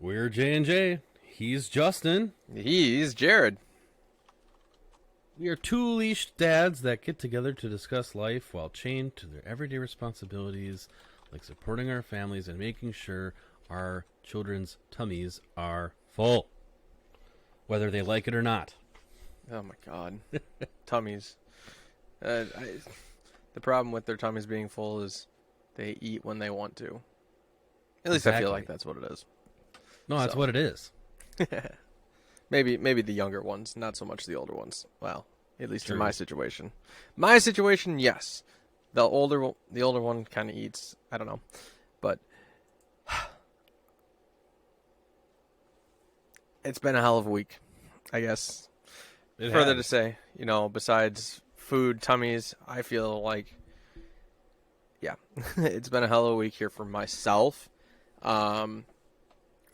We're J&J. He's Justin. He's Jared. We are two leashed dads that get together to discuss life while chained to their everyday responsibilities, like supporting our families and making sure our children's tummies are full, whether they like it or not. Oh my God. Tummies. The problem with their tummies being full is they eat when they want to. At least I feel like that's what it is. No, that's what it is. Maybe the younger ones, not so much the older ones. Well, at least True. in my situation. My situation, yes. The older one kind of eats. I don't know, but it's been a hell of a week, I guess. Further to say, besides food, tummies, I feel like, yeah, it's been a hell of a week here for myself.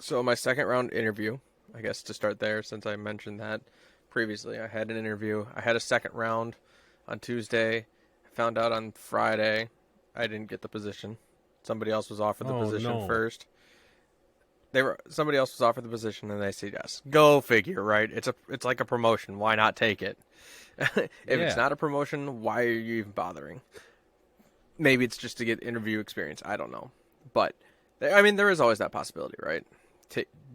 So my second round interview, I guess to start there, since I mentioned that previously, I had an interview. I had a second round on Tuesday. I found out on Friday I didn't get the position. Somebody else was offered the position first. Somebody else was offered the position and they said yes. Go figure, right? It's like a promotion. Why not take it? If it's not a promotion, why are you even bothering? Maybe it's just to get interview experience. I don't know. But there is always that possibility, right?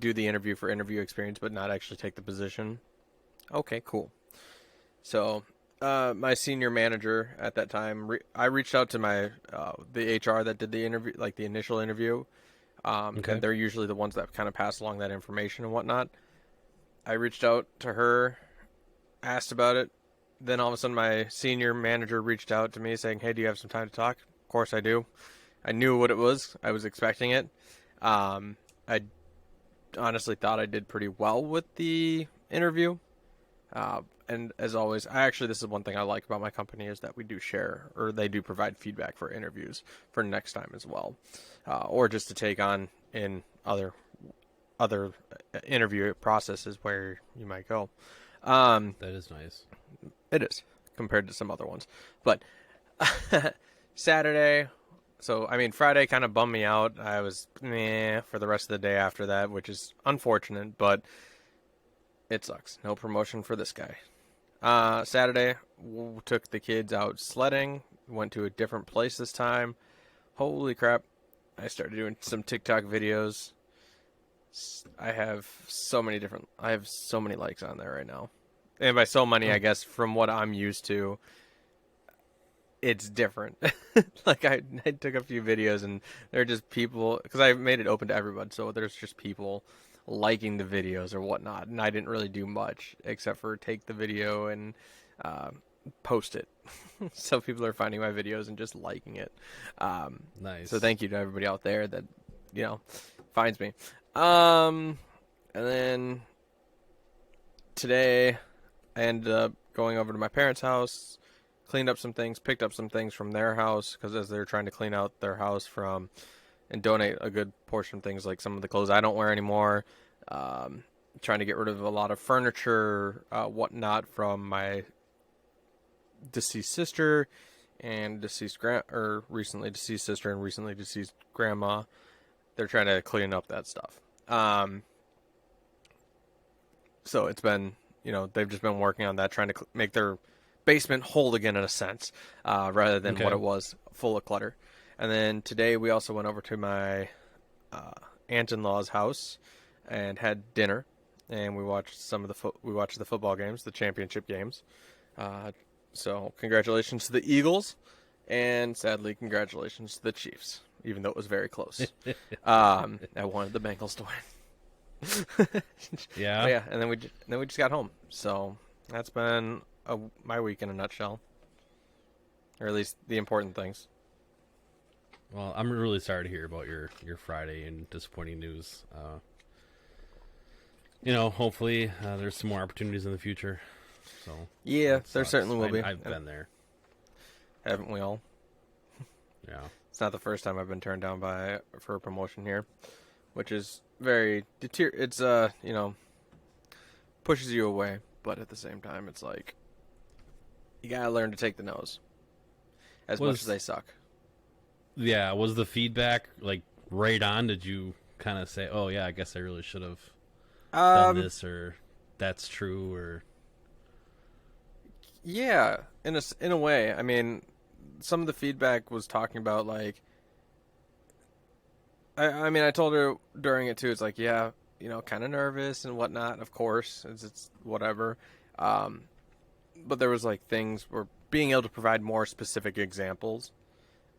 Do the interview for interview experience, but not actually take the position. Okay, cool. So, my senior manager at that time, I reached out to the HR that did the interview, like the initial interview. And they're usually the ones that kind of pass along that information and whatnot. I reached out to her, asked about it. Then all of a sudden, my senior manager reached out to me saying, "Hey, do you have some time to talk?" Of course, I do. I knew what it was. I was expecting it. I honestly thought I did pretty well with the interview. And as always, this is one thing I like about my company is that we do share, or they do provide feedback for interviews for next time as well. Or just to take on in other interview processes where you might go. That is nice. It is, compared to some other ones. But Saturday... So, Friday kind of bummed me out. I was meh for the rest of the day after that, which is unfortunate, but it sucks. No promotion for this guy. Saturday, took the kids out sledding. Went to a different place this time. Holy crap. I started doing some TikTok videos. I have so many likes on there right now. And by so many, I guess, from what I'm used to, it's different. Like I took a few videos and they're just people, because I made it open to everybody, so there's just people liking the videos or whatnot, and I didn't really do much except for take the video and post it. So people are finding my videos and just liking it. Nice. So thank you to everybody out there that finds me. And then today I ended up going over to my parents' house. Cleaned up some things, picked up some things from their house, because as they're trying to clean out their house and donate a good portion of things, like some of the clothes I don't wear anymore, trying to get rid of a lot of furniture, whatnot, from my deceased sister and recently deceased sister and recently deceased grandma. They're trying to clean up that stuff. So it's been, they've just been working on that, trying to make their basement whole again, in a sense, rather than what it was, full of clutter. And then today we also went over to my aunt-in-law's house and had dinner, and we watched the football games, the championship games. So congratulations to the Eagles, and sadly congratulations to the Chiefs, even though it was very close. I wanted the Bengals to win. Yeah. But yeah, and then we just got home. So that's been my week in a nutshell, or at least the important things. Well, I'm really sorry to hear about your Friday and disappointing news. Hopefully there's some more opportunities in the future. So yeah, there certainly will be. I've been there. Haven't we all? Yeah. It's not the first time I've been turned down for a promotion here, which is very it's pushes you away, but at the same time it's like you gotta learn to take the no's as much as they suck. Yeah, was the feedback like right on? kind of say, oh yeah, I guess I really should have done Um, this, or that's true, or yeah, in a way. I mean, some of the feedback was talking about like, I mean, I told her during it too. It's like, yeah, kind of nervous and whatnot. Of course, it's whatever. Um, but there was like things where being able to provide more specific examples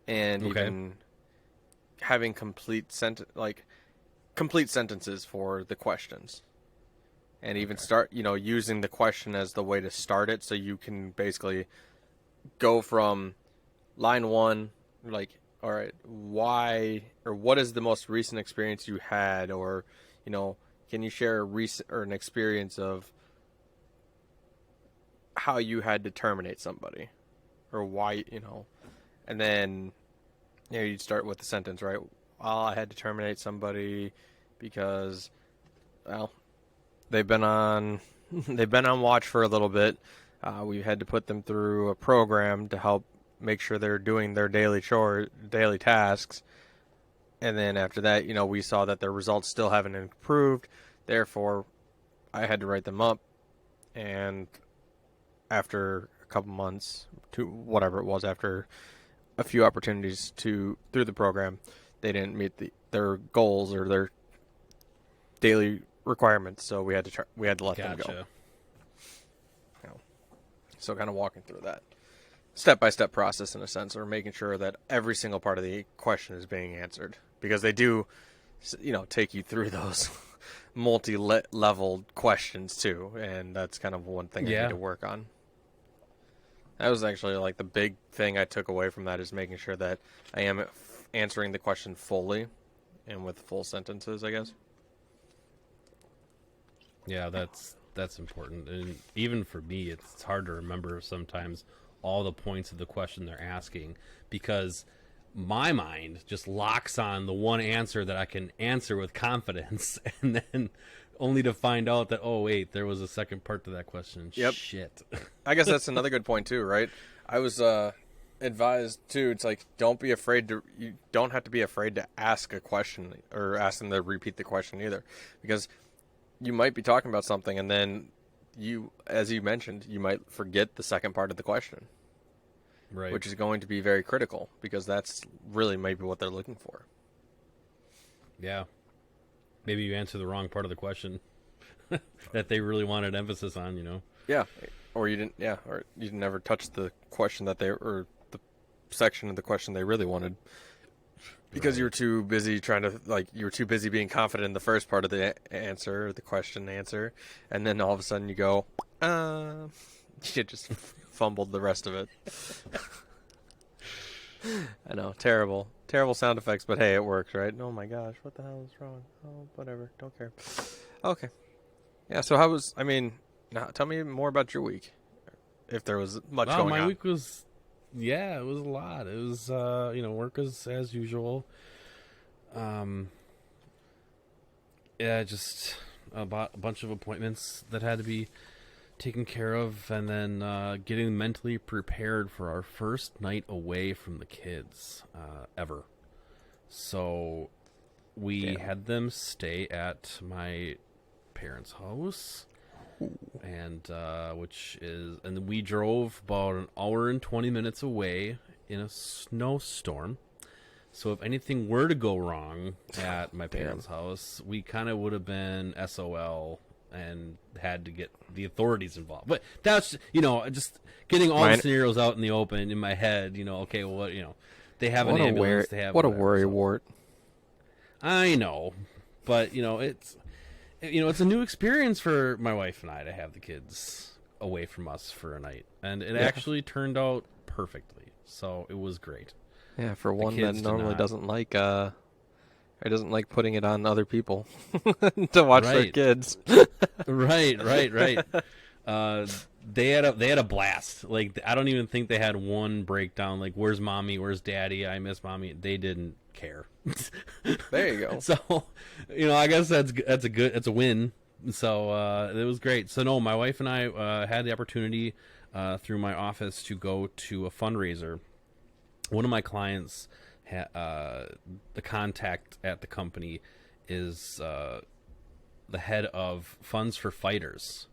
and okay, even having complete sentences for the questions, and even okay, start using the question as the way to start it, so you can basically go from line one, like, all right, why or what is the most recent experience you had, or can you share a recent or an experience of how you had to terminate somebody, or why, and then you'd start with the sentence, right? Well, I had to terminate somebody because, well, they've been on they've been on watch for a little bit. We had to put them through a program to help make sure they're doing their daily tasks. And then after that, we saw that their results still haven't improved. Therefore, I had to write them up. And after a couple months, to whatever it was, after a few opportunities through the program, they didn't meet their goals or their daily requirements. So we had to let them go. gotcha. So kind of walking through that step-by-step process in a sense, or making sure that every single part of the question is being answered, because they do take you through those multi-leveled questions too, and that's kind of one thing I need Yeah, to work on. That was actually like the big thing I took away from that, is making sure that I am answering the question fully and with full sentences, I guess. yeah, that's important, and even for me, it's hard to remember sometimes all the points of the question they're asking, because my mind just locks on the one answer that I can answer with confidence, and then only to find out that, oh wait, there was a second part to that question. Yep. Shit. I guess that's another good point too, right? I was advised too. It's like, you don't have to be afraid to ask a question or ask them to repeat the question either, because you might be talking about something and then as you mentioned, you might forget the second part of the question, Right. which is going to be very critical, because that's really maybe what they're looking for. Yeah. Maybe you answer the wrong part of the question that they really wanted emphasis on, you know? Yeah, or you didn't. Yeah, or you never touched the question or the section of the question they really wanted, because you Right. were too busy you were too busy being confident in the first part of the answer, the question answer, and then all of a sudden you go, you just fumbled the rest of it. I know, terrible sound effects, but hey, it works, right? Oh my gosh, what the hell is wrong? Oh, whatever, don't care. Okay, yeah. So I mean, now tell me more about your week, if there was much Wow, going my on. week was, yeah, it was a lot. It was, work as usual. Um, yeah, just a bunch of appointments that had to be taken care of, and then getting mentally prepared for our first night away from the kids ever. So we Damn. had them stay at my parents' house, and and we drove about an hour and 20 minutes away in a snowstorm. So if anything were to go wrong at my Damn. parents' house, we kind of would have been SOL and had to get the authorities involved. But that's, just getting all the Mine. scenarios out in the open in my head, okay, well, they have an ambulance, they have What a whatever. worry So wart. I know, but it's a new experience for my wife and I to have the kids away from us for a night, and it Yeah. actually turned out perfectly. So it was great. Yeah, for The one that kids did normally not. doesn't like or doesn't like putting it on other people to watch their Right, kids. right. Uh, they had a blast. Like, I don't even think they had one breakdown. Like, where's mommy? Where's daddy? I miss mommy. They didn't care. There you go. So, I guess that's a win. So it was great. So no, my wife and I had the opportunity through my office to go to a fundraiser. One of my clients, the contact at the company, is the head of Funds for Fighters.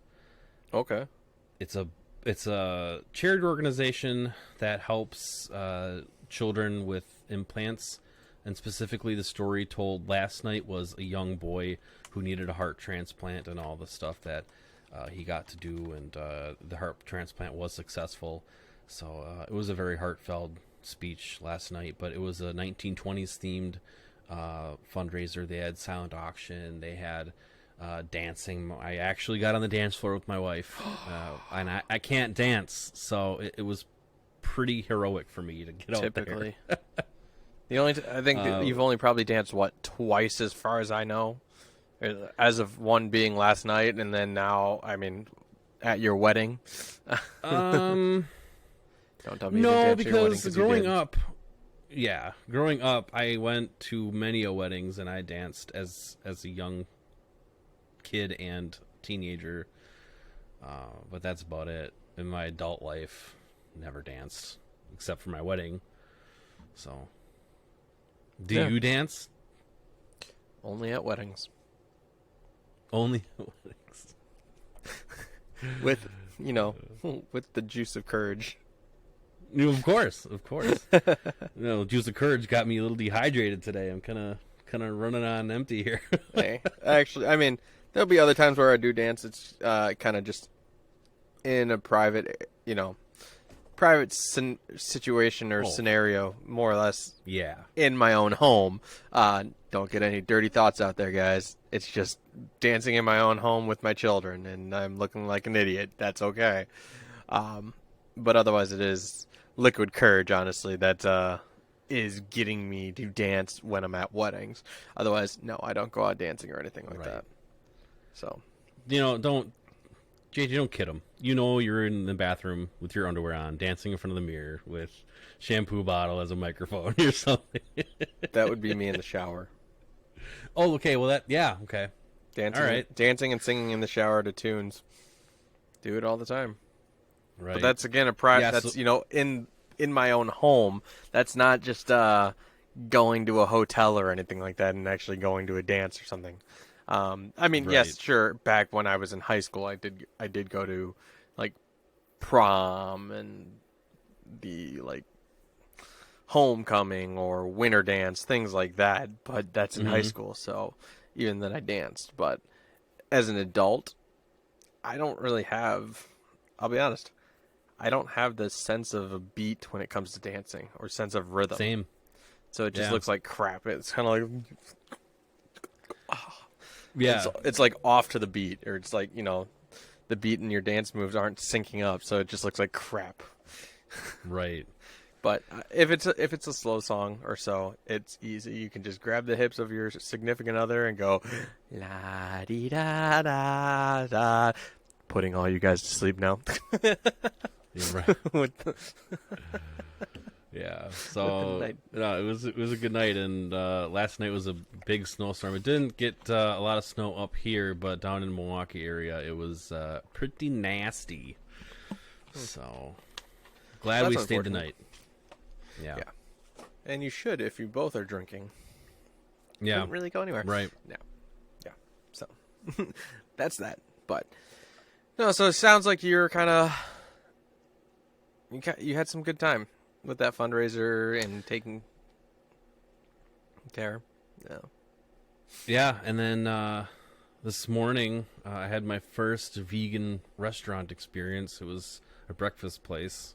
Okay. It's a charity organization that helps children with implants, and specifically the story told last night was a young boy who needed a heart transplant and all the stuff that he got to do, and the heart transplant was successful. So it was a very heartfelt speech last night, but it was a 1920s themed fundraiser. They had silent auction, they had dancing. I actually got on the dance floor with my wife, and I can't dance, so it was pretty heroic for me to get out Typically. there. The only I think that you've only probably danced twice, as far as I know, as of one being last night, and then now, I mean, at your wedding. Um, Don't tell me you no, didn't dance at your wedding, because 'cause you growing up, I went to many a weddings, and I danced as a young kid and teenager. But that's about it. In my adult life, never danced except for my wedding. So, do Yeah. you dance? only at weddings Only at weddings. with with the juice of courage. Of course. Juice of courage got me a little dehydrated today. I'm kind of running on empty here. Hey, actually, I mean, there'll be other times where I do dance. It's kind of just in a private, situation or scenario, more or less, Yeah. in my own home. Don't get any dirty thoughts out there, guys. It's just dancing in my own home with my children, and I'm looking like an idiot. That's okay. But otherwise, it is liquid courage, honestly, that is getting me to dance when I'm at weddings. Otherwise, no, I don't go out dancing or anything like that. So, Don't JJ, don't kid him. You're in the bathroom with your underwear on, dancing in front of the mirror with shampoo bottle as a microphone or something. that would be me in the shower. Oh, okay. Well, okay. Dancing, All right. dancing and singing in the shower to tunes. Do it all the time. Right. But that's again that's in my own home. That's not just going to a hotel or anything like that, and actually going to a dance or something. I mean, Right. yes, sure. Back when I was in high school, I did go to like prom and the like homecoming or winter dance, things like that. But that's in high school, so even then I danced. But as an adult, I don't really have. I'll be honest. I don't have the sense of a beat when it comes to dancing or sense of rhythm. Same. So it just looks like crap. It's kind of like. Yeah. It's like off to the beat, or it's like, the beat in your dance moves aren't syncing up, so it just looks like crap. Right. But if it's a slow song or so, it's easy. You can just grab the hips of your significant other and go la di da da da, putting all you guys to sleep now. You're right. With Yeah. So no, it was a good night, and last night was a big snowstorm. It didn't get a lot of snow up here, but down in the Milwaukee area, it was pretty nasty. So glad we stayed the night. Yeah. And you should if you both are drinking. Yeah. Couldn't really go anywhere. Right. Yeah. So that's that. But no, so it sounds like you're kind of you had some good time with that fundraiser and taking care. Yeah. Yeah, and then this morning I had my first vegan restaurant experience. It was a breakfast place,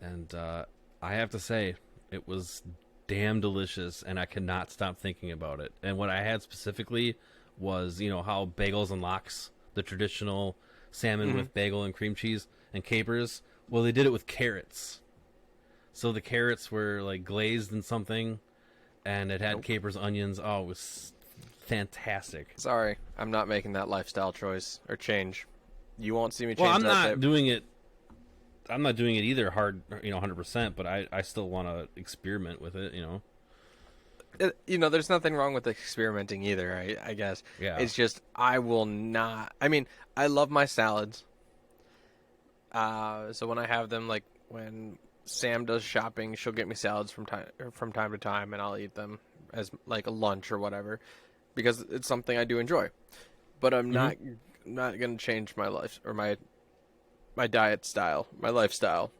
and I have to say it was damn delicious, and I cannot stop thinking about it. And what I had specifically was, how bagels and lox, the traditional salmon with bagel and cream cheese and capers. Well, they did it with carrots. So the carrots were like glazed in something, and it had capers, onions. Oh, it was fantastic. Sorry, I'm not making that lifestyle choice or change. You won't see me change Well, I'm that. not doing it. I'm not doing it either hard, 100%, but I still want to experiment with it, There's nothing wrong with experimenting either, I guess. Yeah. It's just I will not. I mean, I love my salads. So when I have them, like when Sam does shopping, she'll get me salads from time to time, and I'll eat them as like a lunch or whatever. because it's something I do enjoy. But I'm Mm-hmm. not going to change my life or my diet style, my lifestyle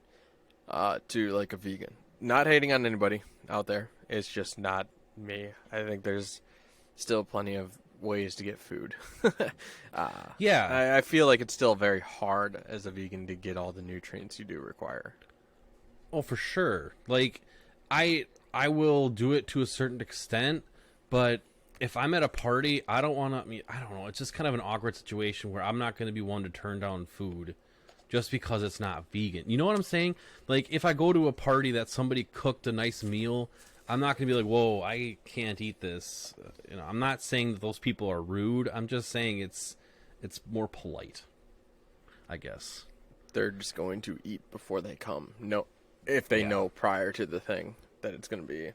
to like a vegan. Not hating on anybody out there. It's just not me. I think there's still plenty of ways to get food. uh, Yeah. I feel like it's still very hard as a vegan to get all the nutrients you do require. Oh, for sure. Like, I will do it to a certain extent, but if I'm at a party, I don't want to. I don't know. It's just kind of an awkward situation where I'm not going to be one to turn down food just because it's not vegan. You know what I'm saying? Like, if I go to a party that somebody cooked a nice meal, I'm not going to be like, "Whoa, I can't eat this." I'm not saying that those people are rude. I'm just saying it's more polite, I guess. They're just going to eat before they come. No, if they Yeah. know prior to the thing that it's going to be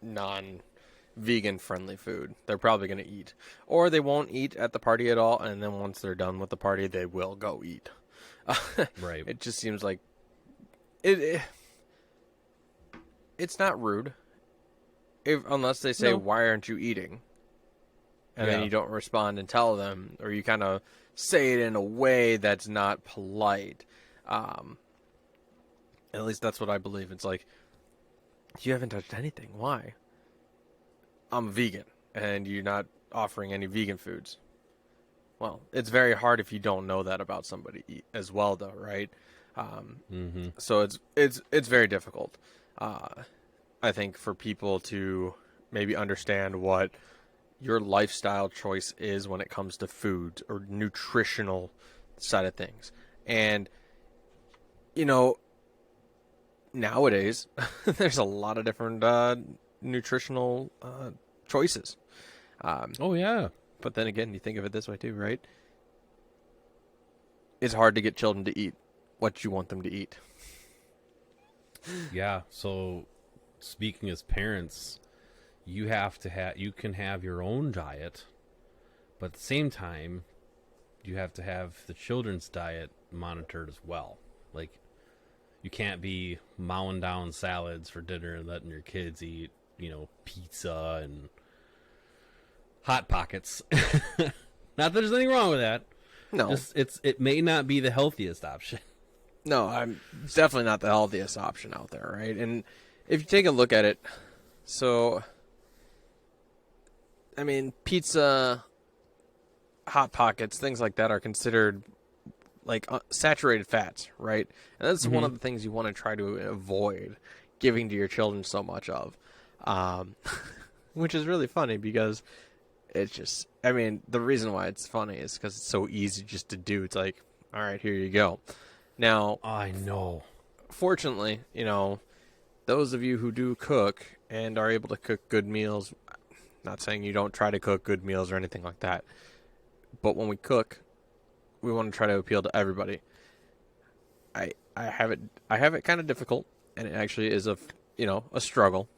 non-vegan friendly food, they're probably going to eat, or they won't eat at the party at all. And then once they're done with the party, they will go eat. Right. It just seems like it it's not rude unless they say, No. "Why aren't you eating?" And then Yeah. you don't respond and tell them, or you kind of say it in a way that's not polite. Um, at least that's what I believe. It's like, you haven't touched anything. Why? I'm vegan, and you're not offering any vegan foods. Well, it's very hard if you don't know that about somebody as well, though, right? Mm-hmm. So it's very difficult. I think for people to maybe understand what your lifestyle choice is when it comes to food or nutritional side of things. And nowadays there's a lot of different nutritional choices. Oh yeah. But then again, you think of it this way too, right? It's hard to get children to eat what you want them to eat. Yeah. So, speaking as parents, you can have your own diet, but at the same time, you have to have the children's diet monitored as well. Like, you can't be mowing down salads for dinner and letting your kids eat, pizza and hot pockets. Not that there's anything wrong with that. No, Just it may not be the healthiest option. no, it's definitely not the healthiest option out there, right? And if you take a look at it, so I mean, pizza, hot pockets, things like that are considered like saturated fats, right? And that's one of the things you want to try to avoid giving to your children so much of, um, which is really funny because it's just, I mean, the reason why it's funny is because it's so easy just to do. It's like, all right, here you go. Now, I know. fortunately, those of you who do cook and are able to cook good meals, not saying you don't try to cook good meals or anything like that, but when we cook, we want to try to appeal to everybody. I have it kind of difficult, and it actually is a struggle,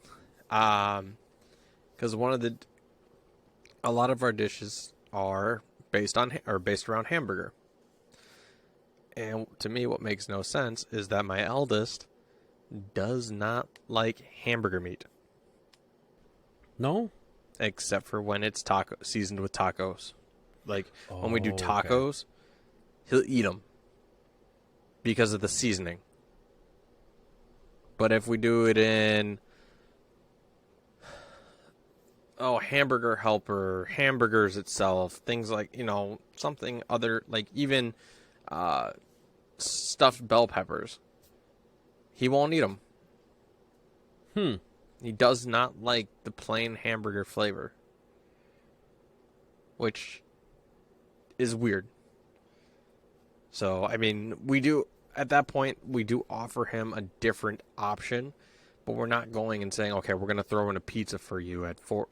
because a lot of our dishes are based around hamburger, and to me, what makes no sense is that my eldest does not like hamburger meat, No? except for when it's seasoned with tacos. Like when we do Oh, okay. tacos, he'll eat them because of the seasoning. But if we do it in hamburger helper, hamburgers itself, things like something other, like even stuffed bell peppers, he won't eat them. Hmm. He does not like the plain hamburger flavor, which is weird. So, I mean, at that point, we do offer him a different option, but we're not going and saying, okay, we're going to throw in a pizza for you at 4,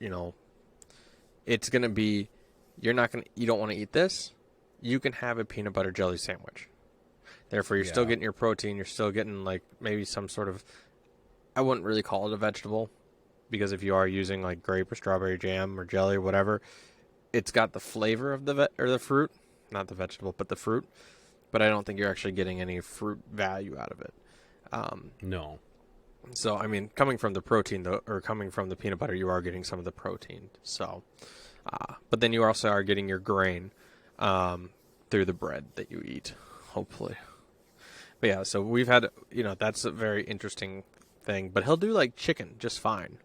it's going to be, you don't want to eat this, you can have a peanut butter jelly sandwich. Therefore, you're still Yeah. getting your protein, you're still getting like maybe some sort of, I wouldn't really call it a vegetable, because if you are using like grape or strawberry jam or jelly or whatever, it's got the flavor of the fruit, not the vegetable, but the fruit. But I don't think you're actually getting any fruit value out of it. No. So I mean, coming from the protein though, or coming from the peanut butter, you are getting some of the protein. So But then you also are getting your grain through the bread that you eat, hopefully. But yeah, so we've had, that's a very interesting thing. But he'll do like chicken just fine,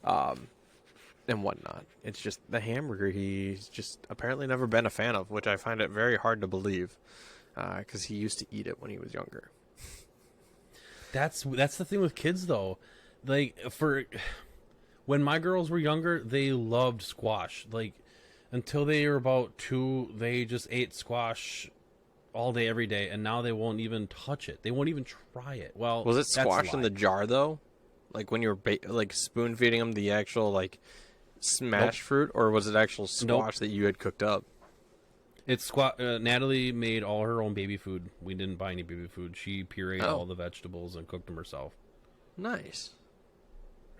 and whatnot. It's just the hamburger he's just apparently never been a fan of, which I find it very hard to believe, because he used to eat it when he was younger. That's the thing with kids though. Like when my girls were younger, they loved squash. Like until they were about 2, they just ate squash all day every day, and now they won't even touch it. They won't even try it. Well, Was it that's a squash in lie. the jar though? Like when you were like spoon feeding him the actual like smashed fruit, or was it actual squash that you had cooked up? It's squash. Natalie made all her own baby food. We didn't buy any baby food. She pureed all the vegetables and cooked them herself. Nice.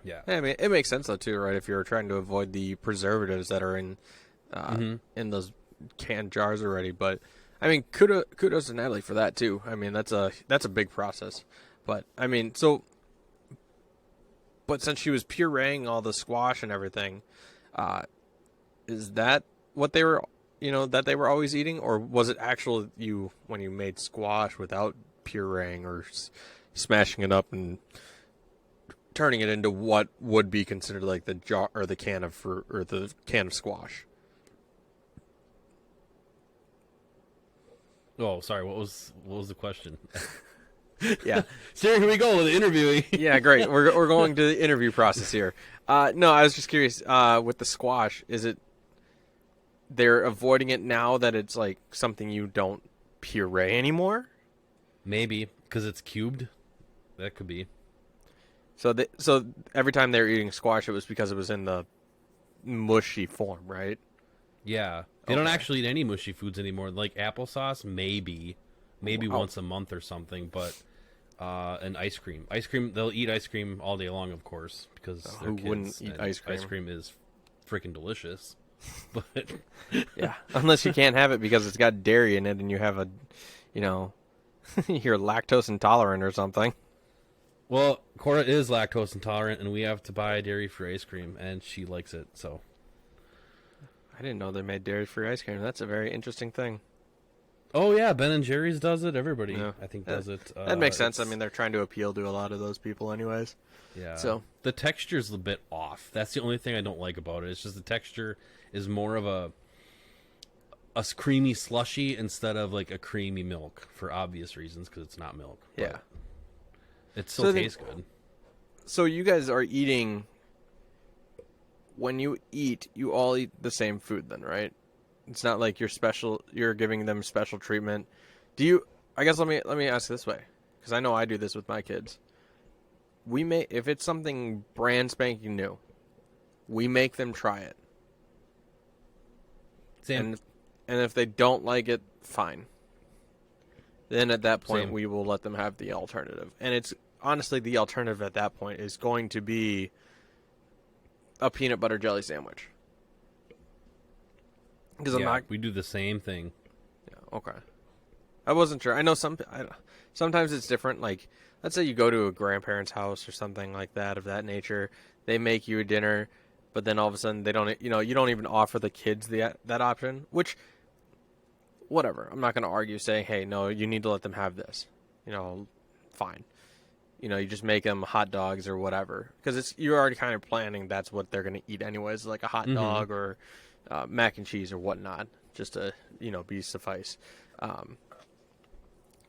Yeah. I mean, it makes sense though too, right? If you're trying to avoid the preservatives that are in those canned jars already. But I mean, kudos to Natalie for that too. I mean, that's a big process. But I mean, but since she was pureeing all the squash and everything, is that what they were, that they were always eating, or was it actual you when you made squash without pureeing or smashing it up and turning it into what would be considered like the jar or the can of fruit or the can of squash? Oh, sorry. What was the question? Yeah. So here we go with the interviewing. Yeah, great. We're going to the interview process here. No, I was just curious. With the squash, is it they're avoiding it now that it's like something you don't puree anymore? Maybe because it's cubed. That could be. So every time they were eating squash, it was because it was in the mushy form, right? Yeah. They don't actually eat any mushy foods anymore. Like applesauce, maybe once a month or something. But and ice cream. They'll eat ice cream all day long, of course, because they're Who kids. wouldn't eat ice cream? Ice cream is freaking delicious. But Yeah, unless you can't have it because it's got dairy in it, and you have you're lactose intolerant or something. well, Cora is lactose intolerant, and we have to buy dairy-free ice cream, and she likes it. So I didn't know they made dairy-free ice cream. That's a very interesting thing. oh yeah, Ben and Jerry's does it. Everybody, Yeah. I think, does it. That makes sense. I mean, they're trying to appeal to a lot of those people, anyways. yeah. So the texture's a bit off. That's the only thing I don't like about it. It's just the texture is more of a creamy slushy instead of like a creamy milk for obvious reasons because it's not milk. But yeah. it still tastes good. So you guys are eating. When you eat, you all eat the same food, then, right? It's not like you're giving them special treatment. Do you? I guess let me ask this way, because I know I do this with my kids. If it's something brand spanking new, we make them try it. Same. And if they don't like it, fine. Then at that point, Same. we will let them have the alternative. And it's honestly the alternative at that point is going to be a peanut butter jelly sandwich. Because we do the same thing. Yeah, okay. I wasn't sure. I know sometimes it's different. Like, let's say you go to a grandparent's house or something like that of that nature. They make you a dinner, but then all of a sudden they don't. You don't even offer the kids that option. Which, whatever. I'm not going to argue saying, hey, no, you need to let them have this. Fine. You just make them hot dogs or whatever, because you're already kind of planning that's what they're going to eat anyways, like a hot dog or mac and cheese or whatnot, just to be suffice.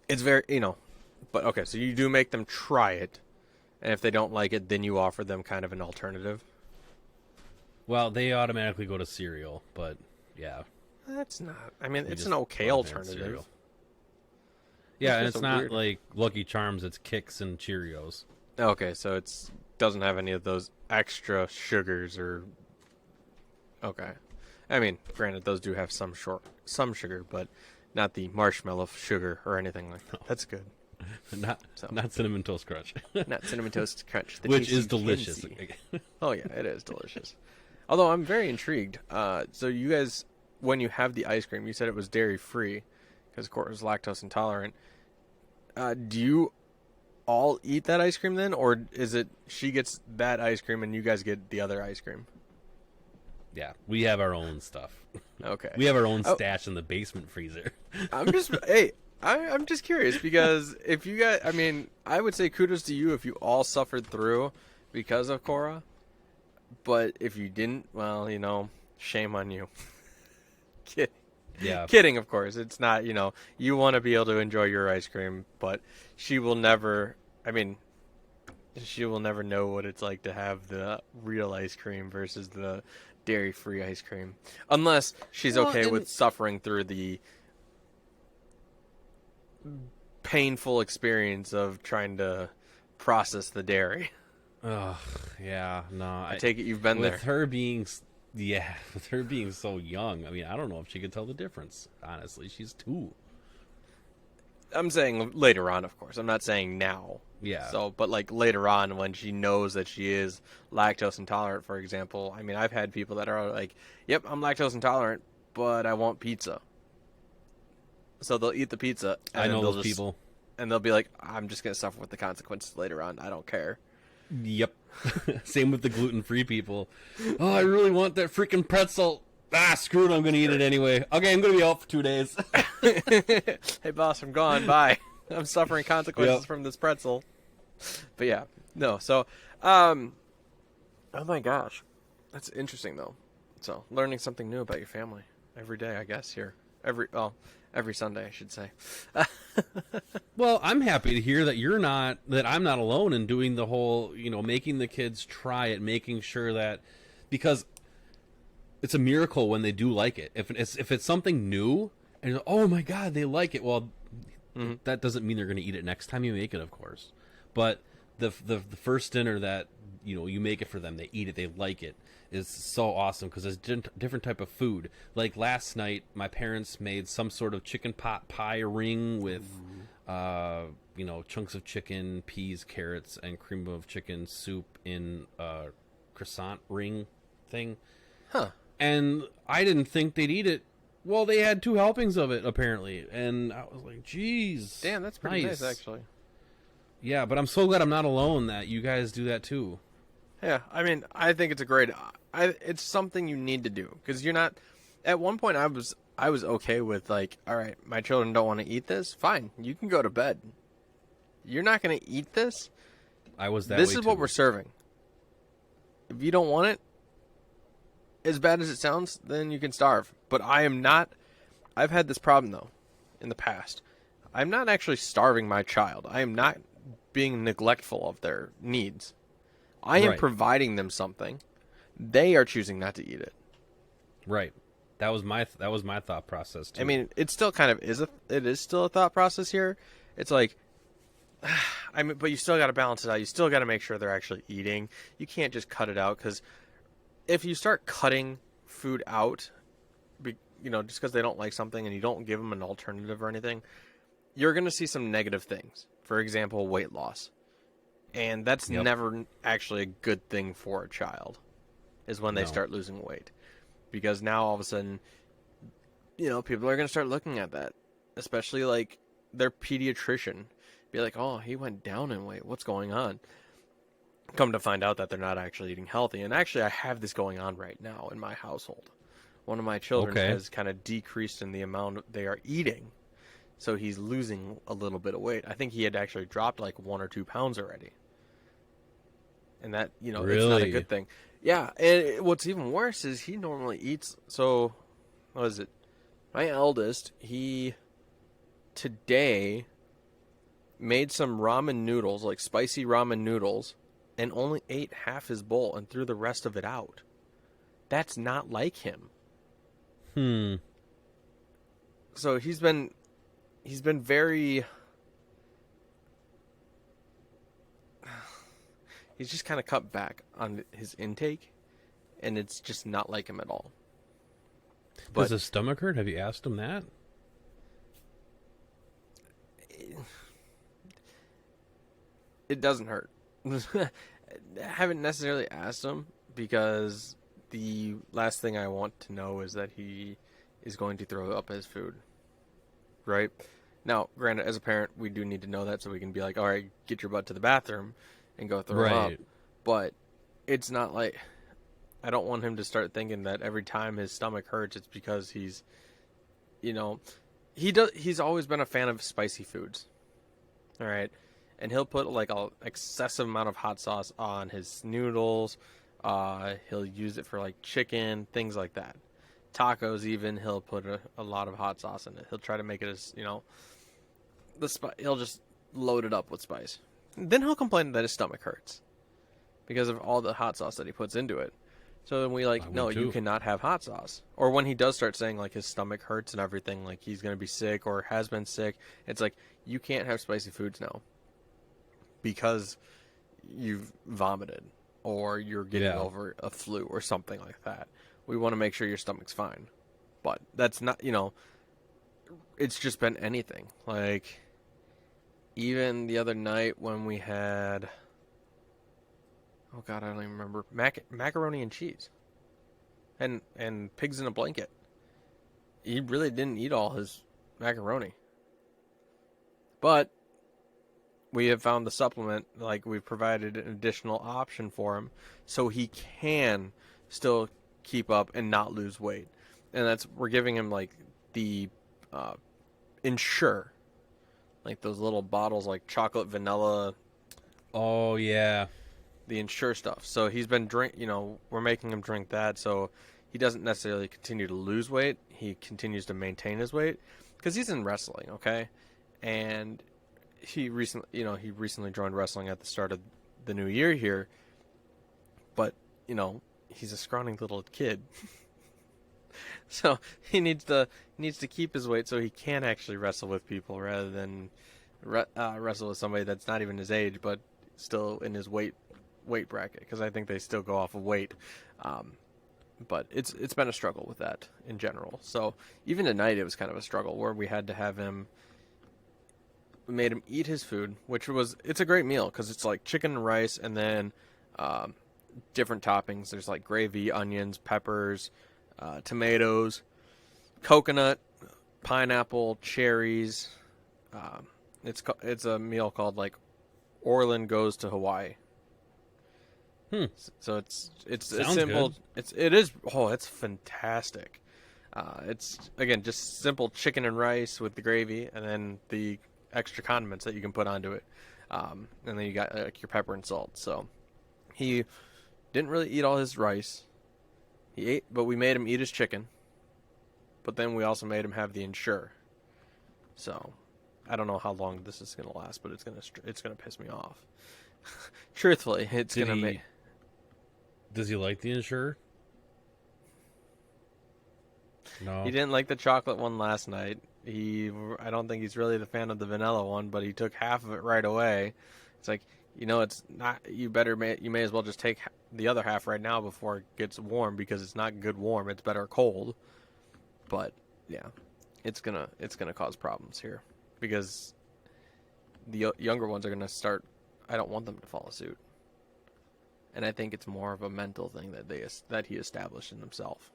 It's very but okay, so you do make them try it, and if they don't like it, then you offer them kind of an alternative. Well, they automatically go to cereal, but yeah, That's not. I mean, it's just an okay let them have alternative. cereal. Yeah, and That's it's so not weird. like Lucky Charms. It's Kix and Cheerios. Okay, so it's doesn't have any of those extra sugars or. Okay, I mean, granted, those do have some sugar, but not the marshmallow sugar or anything like that. That's good. Not Cinnamon Toast Crunch, Not cinnamon toast crunch, the which taste is you can delicious. see. Oh yeah, it is delicious. Although I'm very intrigued. So you guys, when you have the ice cream, you said it was dairy free, because Courtney's lactose intolerant. Do you all eat that ice cream then, or is it she gets that ice cream and you guys get the other ice cream? Yeah, we have our own stuff. Okay. We have our own Oh, stash in the basement freezer. I'm just hey, I'm just curious because if you guys, I mean, I would say kudos to you if you all suffered through because of Cora, but if you didn't, well, shame on you. Kid- Yeah. Kidding, of course. It's not, you want to be able to enjoy your ice cream, but she will never. I mean, she will never know what it's like to have the real ice cream versus the dairy-free ice cream, unless she's Well, okay and with suffering through the painful experience of trying to process the dairy. oh, yeah, no. I take it you've been there. With her being, yeah, with her being so young, I mean, I don't know if she could tell the difference. Honestly, she's 2. I'm saying later on, of course. I'm not saying now. Yeah. So, but like later on when she knows that she is lactose intolerant, for example. I mean, I've had people that are like, "Yep, I'm lactose intolerant, but I want pizza." So they'll eat the pizza and I then know they'll those just people. and they'll be like, "I'm just going to suffer with the consequences later on. I don't care." Yep. Same with the gluten-free people. Oh, I really want that freaking pretzel. Ah, screw it. I'm going to eat it anyway. Okay, I'm going to be out for 2 days. Hey boss, I'm gone. Bye. I'm suffering consequences Yep. from this pretzel. But yeah, no. So, oh my gosh, that's interesting though. So learning something new about your family every day, I guess. Here, every Sunday, I should say. Well, I'm happy to hear that I'm not alone in doing the whole, making the kids try it, making sure that, because it's a miracle when they do like it. If it's something new and you're like, oh my God, they like it. Well, that doesn't mean they're going to eat it next time you make it, of course. But the first dinner that you make it for them, they eat it, they like it, is so awesome because it's different type of food. Like last night, my parents made some sort of chicken pot pie ring with, chunks of chicken, peas, carrots, and cream of chicken soup in a croissant ring thing. Huh. And I didn't think they'd eat it. Well, they had 2 helpings of it apparently, and I was like, "Geez, Damn, that's pretty nice actually. Yeah, but I'm so glad I'm not alone that you guys do that too. Yeah, I mean, I think it's a great. It's something you need to do because you're not. At one point, I was okay with like, all right, my children don't want to eat this. Fine, you can go to bed. You're not going to eat this. I was that This way is what too. we're serving. If you don't want it, as bad as it sounds, then you can starve. But I am not. I've had this problem though, in the past. I'm not actually starving my child. I am not being neglectful of their needs. I am Right. providing them something. They are choosing not to eat it. Right. That was my thought process too. I mean, it still kind of it is still a thought process here. It's like, but you still got to balance it out. You still got to make sure they're actually eating. You can't just cut it out because if you start cutting food out, just because they don't like something and you don't give them an alternative or anything, you're going to see some negative things. For example, weight loss. And that's Yep. never actually a good thing for a child, is when they No. start losing weight. Because now all of a sudden, people are going to start looking at that. Especially like their pediatrician. Be like, oh, he went down in weight. What's going on? Come to find out that they're not actually eating healthy. And actually, I have this going on right now in my household. One of my children Okay. has kind of decreased in the amount they are eating. So he's losing a little bit of weight. I think he had actually dropped like 1 or 2 pounds already. And that, it's not a Really? good thing. Yeah, and what's even worse is he normally eats, so, what is it? My eldest, he today made some ramen noodles, like spicy ramen noodles, and only ate half his bowl and threw the rest of it out. That's not like him. So he's been very, he's just kind of cut back on his intake, and it's just not like him at all. Does his stomach hurt? Have you asked him that? It doesn't hurt. I haven't necessarily asked him because the last thing I want to know is that he is going to throw up his food. Right? Now, granted, as a parent, we do need to know that so we can be like, all right, get your butt to the bathroom and go throw up. Right. But it's not like... I don't want him to start thinking that every time his stomach hurts, it's because he's, you know, he's always been a fan of spicy foods. All right. And he'll put like a excessive amount of hot sauce on his noodles. He'll use it for like chicken, things like that. Tacos even, he'll put a lot of hot sauce in it. He'll try to make it as, he'll just load it up with spice. Then he'll complain that his stomach hurts because of all the hot sauce that he puts into it. So then we no, you cannot have hot sauce. Or when he does start saying like his stomach hurts and everything, like he's going to be sick or has been sick, it's like, you can't have spicy foods now because you've vomited or you're getting over a flu or something like that. We want to make sure your stomach's fine. But that's not, it's just been anything. Like, even the other night when we had, oh God, I don't even remember, macaroni and cheese and pigs in a blanket. He really didn't eat all his macaroni. But we have found the supplement, like we've provided an additional option for him so he can still keep up and not lose weight. And we're giving him like the Ensure, like those little bottles, like chocolate vanilla. Oh yeah, the Ensure stuff. So he's been we're making him drink that so he doesn't necessarily continue to lose weight. He continues to maintain his weight because he's in wrestling, okay? And he recently joined wrestling at the start of the new year here. But, he's a scrawny little kid. So he needs to keep his weight so he can actually wrestle with people rather than wrestle with somebody that's not even his age but still in his weight bracket, because I think they still go off of weight. But it's been a struggle with that in general. So even tonight it was kind of a struggle where we had to have him. We made him eat his food, it's a great meal because it's like chicken and rice and then different toppings. There's like gravy, onions, peppers, tomatoes, coconut, pineapple, cherries. It's a meal called like Orland Goes to Hawaii. So it's simple. Good. It's fantastic. It's again just simple chicken and rice with the gravy and then the extra condiments that you can put onto it. And then you got like your pepper and salt. So he didn't really eat all his rice. He ate, but we made him eat his chicken. But then we also made him have the Ensure. So I don't know how long this is going to last, but it's going to piss me off. Truthfully, it's going to make. Does he like the Ensure? No. He didn't like the chocolate one last night. I don't think he's really the fan of the vanilla one, but he took half of it right away. It's like, it's not. You may as well just take the other half right now before it gets warm because it's not good warm. It's better cold. But yeah, it's gonna cause problems here because the younger ones are gonna start. I don't want them to follow suit, and I think it's more of a mental thing that he established in himself.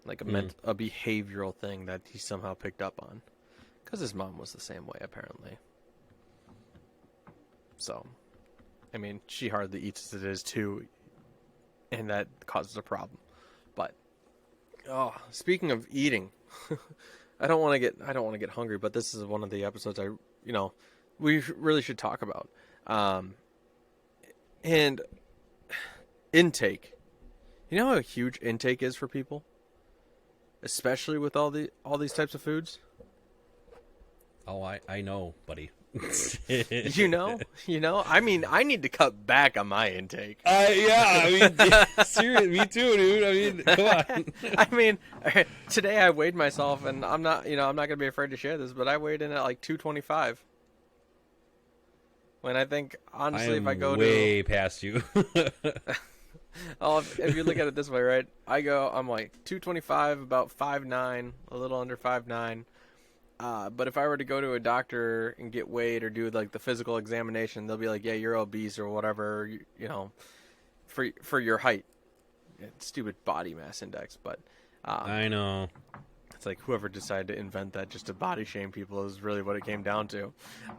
Like a behavioral thing that he somehow picked up on. Because his mom was the same way, apparently. So, I mean, she hardly eats as it is, too. And that causes a problem. But, speaking of eating, I don't want to get hungry, but this is one of the episodes we really should talk about. And intake. You know how huge intake is for people? Especially with all these types of foods. Oh, I know, buddy. You know. I mean, I need to cut back on my intake. Seriously, me too, dude. I mean, come on. I mean, today I weighed myself, and I'm not gonna be afraid to share this, but I weighed in at like 225. When I think honestly, if I go way past you. Oh, if you look at it this way, right? I'm like 225, about 5'9", a little under 5'9". But if I were to go to a doctor and get weighed or do like the physical examination, they'll be like, yeah, you're obese or whatever, for your height. Stupid body mass index, but I know. It's like whoever decided to invent that just to body shame people is really what it came down to.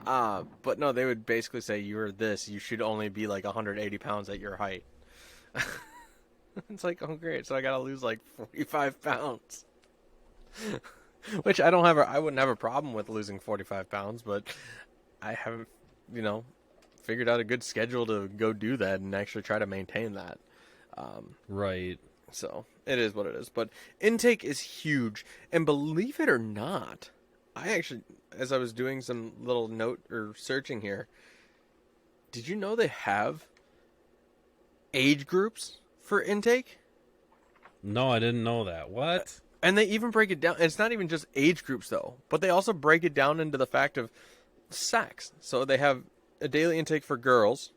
But no, they would basically say you're this. You should only be like 180 pounds at your height. It's like, oh great, so I gotta lose like 45 pounds. Which I wouldn't have a problem with losing 45 pounds, but I haven't, you know, figured out a good schedule to go do that and actually try to maintain that. Right. So it is what it is. But intake is huge. And believe it or not, I actually, as I was doing some little note or searching here, did you know they have age groups for intake? No, I didn't know that. What? And they even break it down. It's not even just age groups, though, but they also break it down into the fact of sex. So they have a daily intake for girls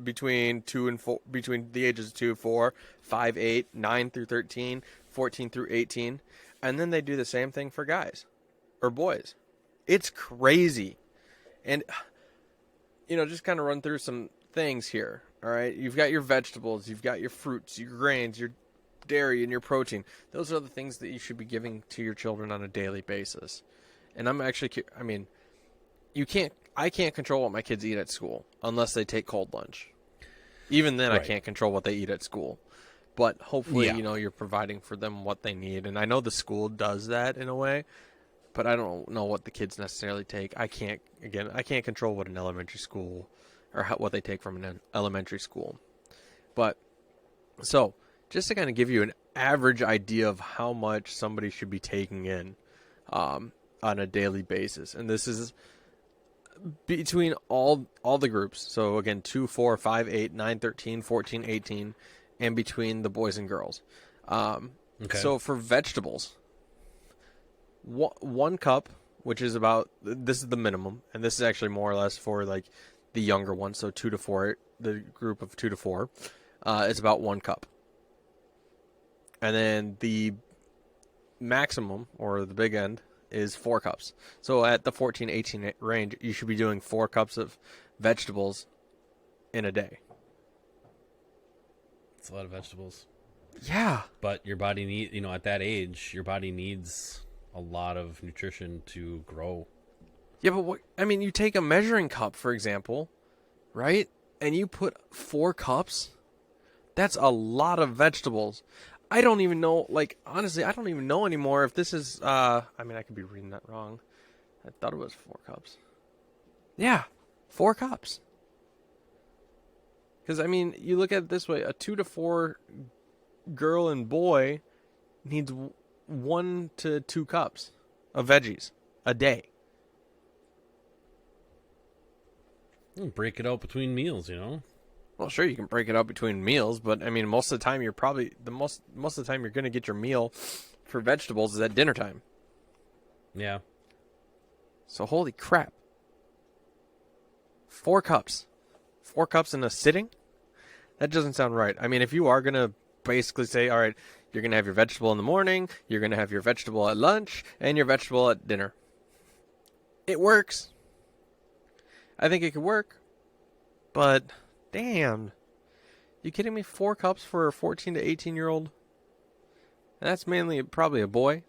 between 2 and 4, between the ages of 2, 4, 5, 8, 9 through 13, 14 through 18. And then they do the same thing for guys or boys. It's crazy. And, you know, just kind of run through some things here. All right. You've got your vegetables, you've got your fruits, your grains, your dairy, and your protein. Those are the things that you should be giving to your children on a daily basis. And I can't control what my kids eat at school unless they take cold lunch. Even then, right. I can't control what they eat at school. But hopefully, you know, you're providing for them what they need. And I know the school does that in a way, but I don't know what the kids necessarily take. I can't control what an elementary school or what they take from an elementary school. But so just to kind of give you an average idea of how much somebody should be taking in on a daily basis. And this is between all the groups. So again, 2, 4, 5, 8, 9, 13, 14, 18, and between the boys and girls. Okay. So for vegetables, one cup, which is this is the minimum, and this is actually more or less for like the younger ones. So 2 to 4, the group of 2 to 4, is about 1 cup. And then the maximum, or the big end, is 4 cups. So at the 14, 18 range, you should be doing 4 cups of vegetables in a day. It's a lot of vegetables. Yeah. But your body at that age, your body needs a lot of nutrition to grow. Yeah, but you take a measuring cup, for example, right? And you put 4 cups, that's a lot of vegetables. I don't even know, honestly, I don't even know anymore if this is, I could be reading that wrong. I thought it was 4 cups. Yeah, 4 cups. Because, you look at it this way, a 2 to 4 girl and boy needs 1 to 2 cups of veggies a day. Break it out between meals, you know? Well, sure, you can break it up between meals, but most of the time you're probably most of the time you're going to get your meal for vegetables is at dinner time. Yeah. So holy crap. 4 cups. 4 cups in a sitting? That doesn't sound right. If you are going to basically say, all right, you're going to have your vegetable in the morning, you're going to have your vegetable at lunch, and your vegetable at dinner. It works. I think it could work. But damn. You kidding me? 4 cups for a 14 to 18-year-old? That's mainly probably a boy.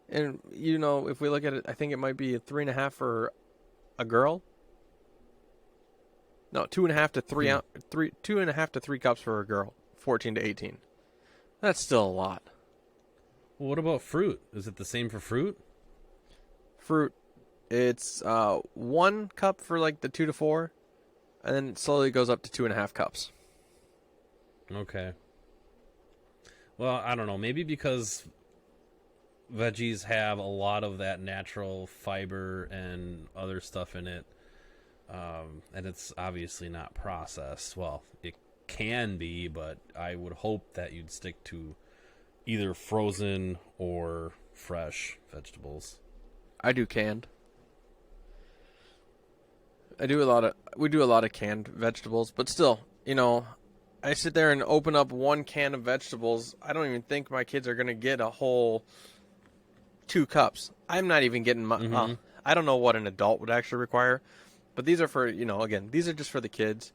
And, if we look at it, I think it might be 3.5 for a girl. No, 2.5 to 3 2.5 to 3 cups for a girl, 14 to 18. That's still a lot. Well, what about fruit? Is it the same for fruit? Fruit, it's 1 cup for the 2 to 4, and then it slowly goes up to 2.5 cups. Okay. Well, I don't know. Maybe because veggies have a lot of that natural fiber and other stuff in it. And it's obviously not processed. Well, it can be, but I would hope that you'd stick to either frozen or fresh vegetables. I do canned. We do a lot of canned vegetables, but still, I sit there and open up 1 can of vegetables. I don't even think my kids are going to get a whole 2 cups. I'm not even getting my, I don't know what an adult would actually require. But these are for, again, these are just for the kids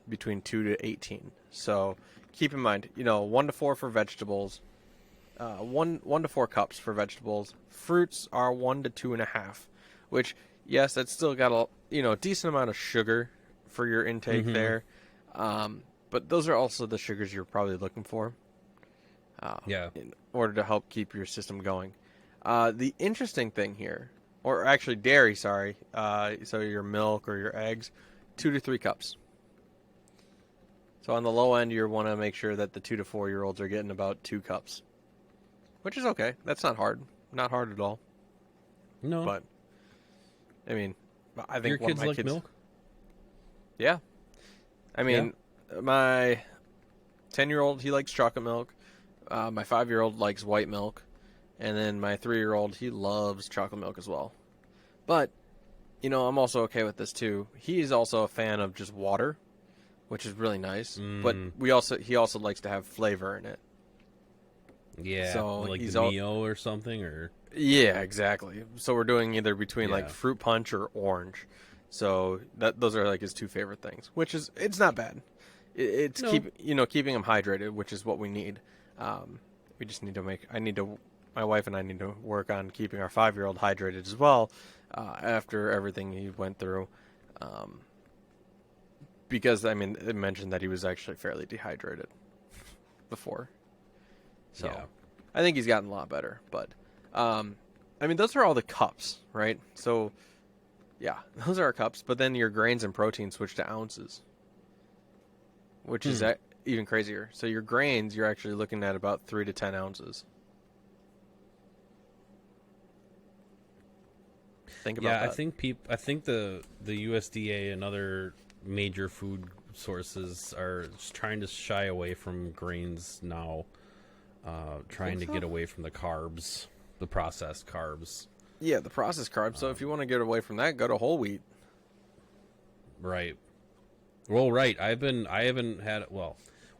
between 2 to 18. So keep in mind, 1 to 4 for vegetables, 1 to 4 cups for vegetables. Fruits are 1 to 2.5, which, yes, that's still got a decent amount of sugar for your intake there. But But those are also the sugars you're probably looking for. Yeah. In order to help keep your system going. The interesting thing here, or actually dairy, sorry, so your milk or your eggs, 2 to 3 cups. So on the low end, you want to make sure that the 2 to 4-year-olds are getting about 2 cups, which is okay. That's not hard. Not hard at all. No. But, I mean, I think Your one kids of my like kids... milk? Yeah. I mean, my 10-year-old, he likes chocolate milk. My 5-year-old likes white milk. And then my 3-year-old, he loves chocolate milk as well. But, I'm also okay with this too. He's also a fan of just water, which is really nice. But he also likes to have flavor in it. Yeah, so like he's the Mio or something, or... Yeah, exactly. So we're doing either between like Yeah. fruit punch or orange. So those are like his 2 favorite things, which is it's not bad. It's No. keeping him hydrated, which is what we need. We just need to my wife and I need to work on keeping our 5-year-old hydrated as well after everything he went through. Because it mentioned that he was actually fairly dehydrated before. So Yeah. I think he's gotten a lot better, but those are all the cups, right? So, yeah, those are our cups. But then your grains and protein switch to ounces, which is even crazier. So your grains, you're actually looking at about 3 to 10 ounces. Think about that. I think the USDA and other major food sources are just trying to shy away from grains now, trying to get away from the carbs. The processed carbs. Yeah, the processed carbs. So if you want to get away from that, go to whole wheat. Right. Well, right.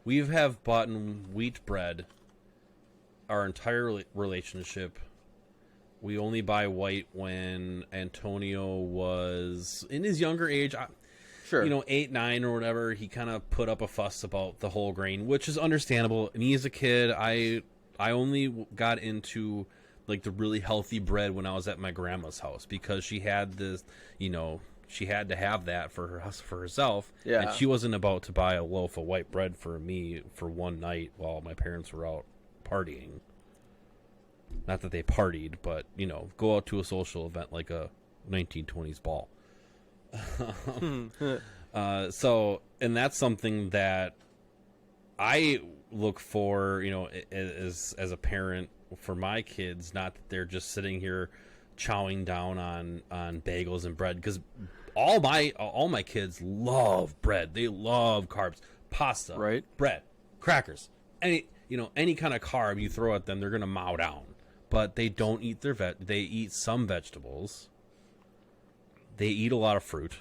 We have bought wheat bread our entire relationship. We only buy white when Antonio was in his younger age. Sure. 8, 9 or whatever. He kind of put up a fuss about the whole grain, which is understandable. And he, as a kid, I only got into like the really healthy bread when I was at my grandma's house, because she had this, she had to have that for herself. Yeah. And she wasn't about to buy a loaf of white bread for me for one night while my parents were out partying. Not that they partied, but, go out to a social event like a 1920s ball. And that's something that I look for, as a parent for my kids, not that they're just sitting here chowing down on bagels and bread, because all my kids love bread. They love carbs, pasta, right? Bread, crackers, any kind of carb you throw at them, they're gonna mow down. But they don't eat they eat some vegetables. They eat a lot of fruit,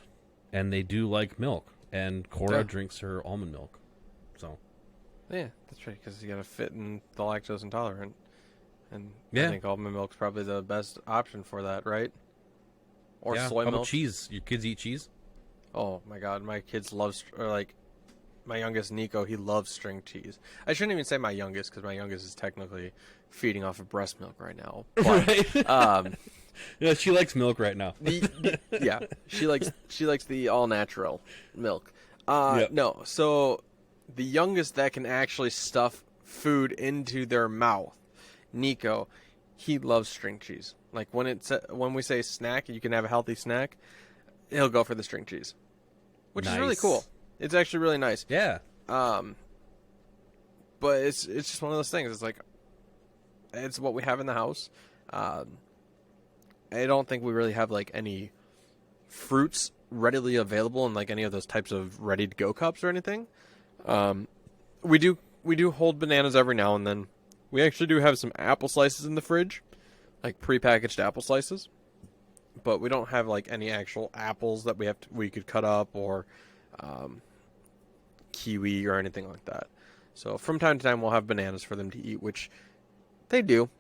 and they do like milk. And Cora drinks her almond milk, so. Yeah, that's right, because you got to fit in the lactose intolerant. And yeah. I think almond milk's probably the best option for that, right? Or soy How milk. about cheese? Your kids eat cheese? Oh my god, my kids love, my youngest Nico, he loves string cheese. I shouldn't even say my youngest, because my youngest is technically feeding off of breast milk right now. But, right. Yeah, she likes milk right now. Yeah, she likes the all natural milk. Yep. No, so the youngest that can actually stuff food into their mouth, Nico, he loves string cheese. Like when we say snack, you can have a healthy snack, he'll go for the string cheese, which is really cool. It's actually really nice. Yeah. But it's just one of those things. It's like, it's what we have in the house. I don't think we really have like any fruits readily available in like any of those types of ready to go cups or anything. We do hold bananas every now and then. We actually do have some apple slices in the fridge, like prepackaged apple slices. But we don't have like any actual apples that we could cut up, or kiwi or anything like that. So from time to time we'll have bananas for them to eat, which they do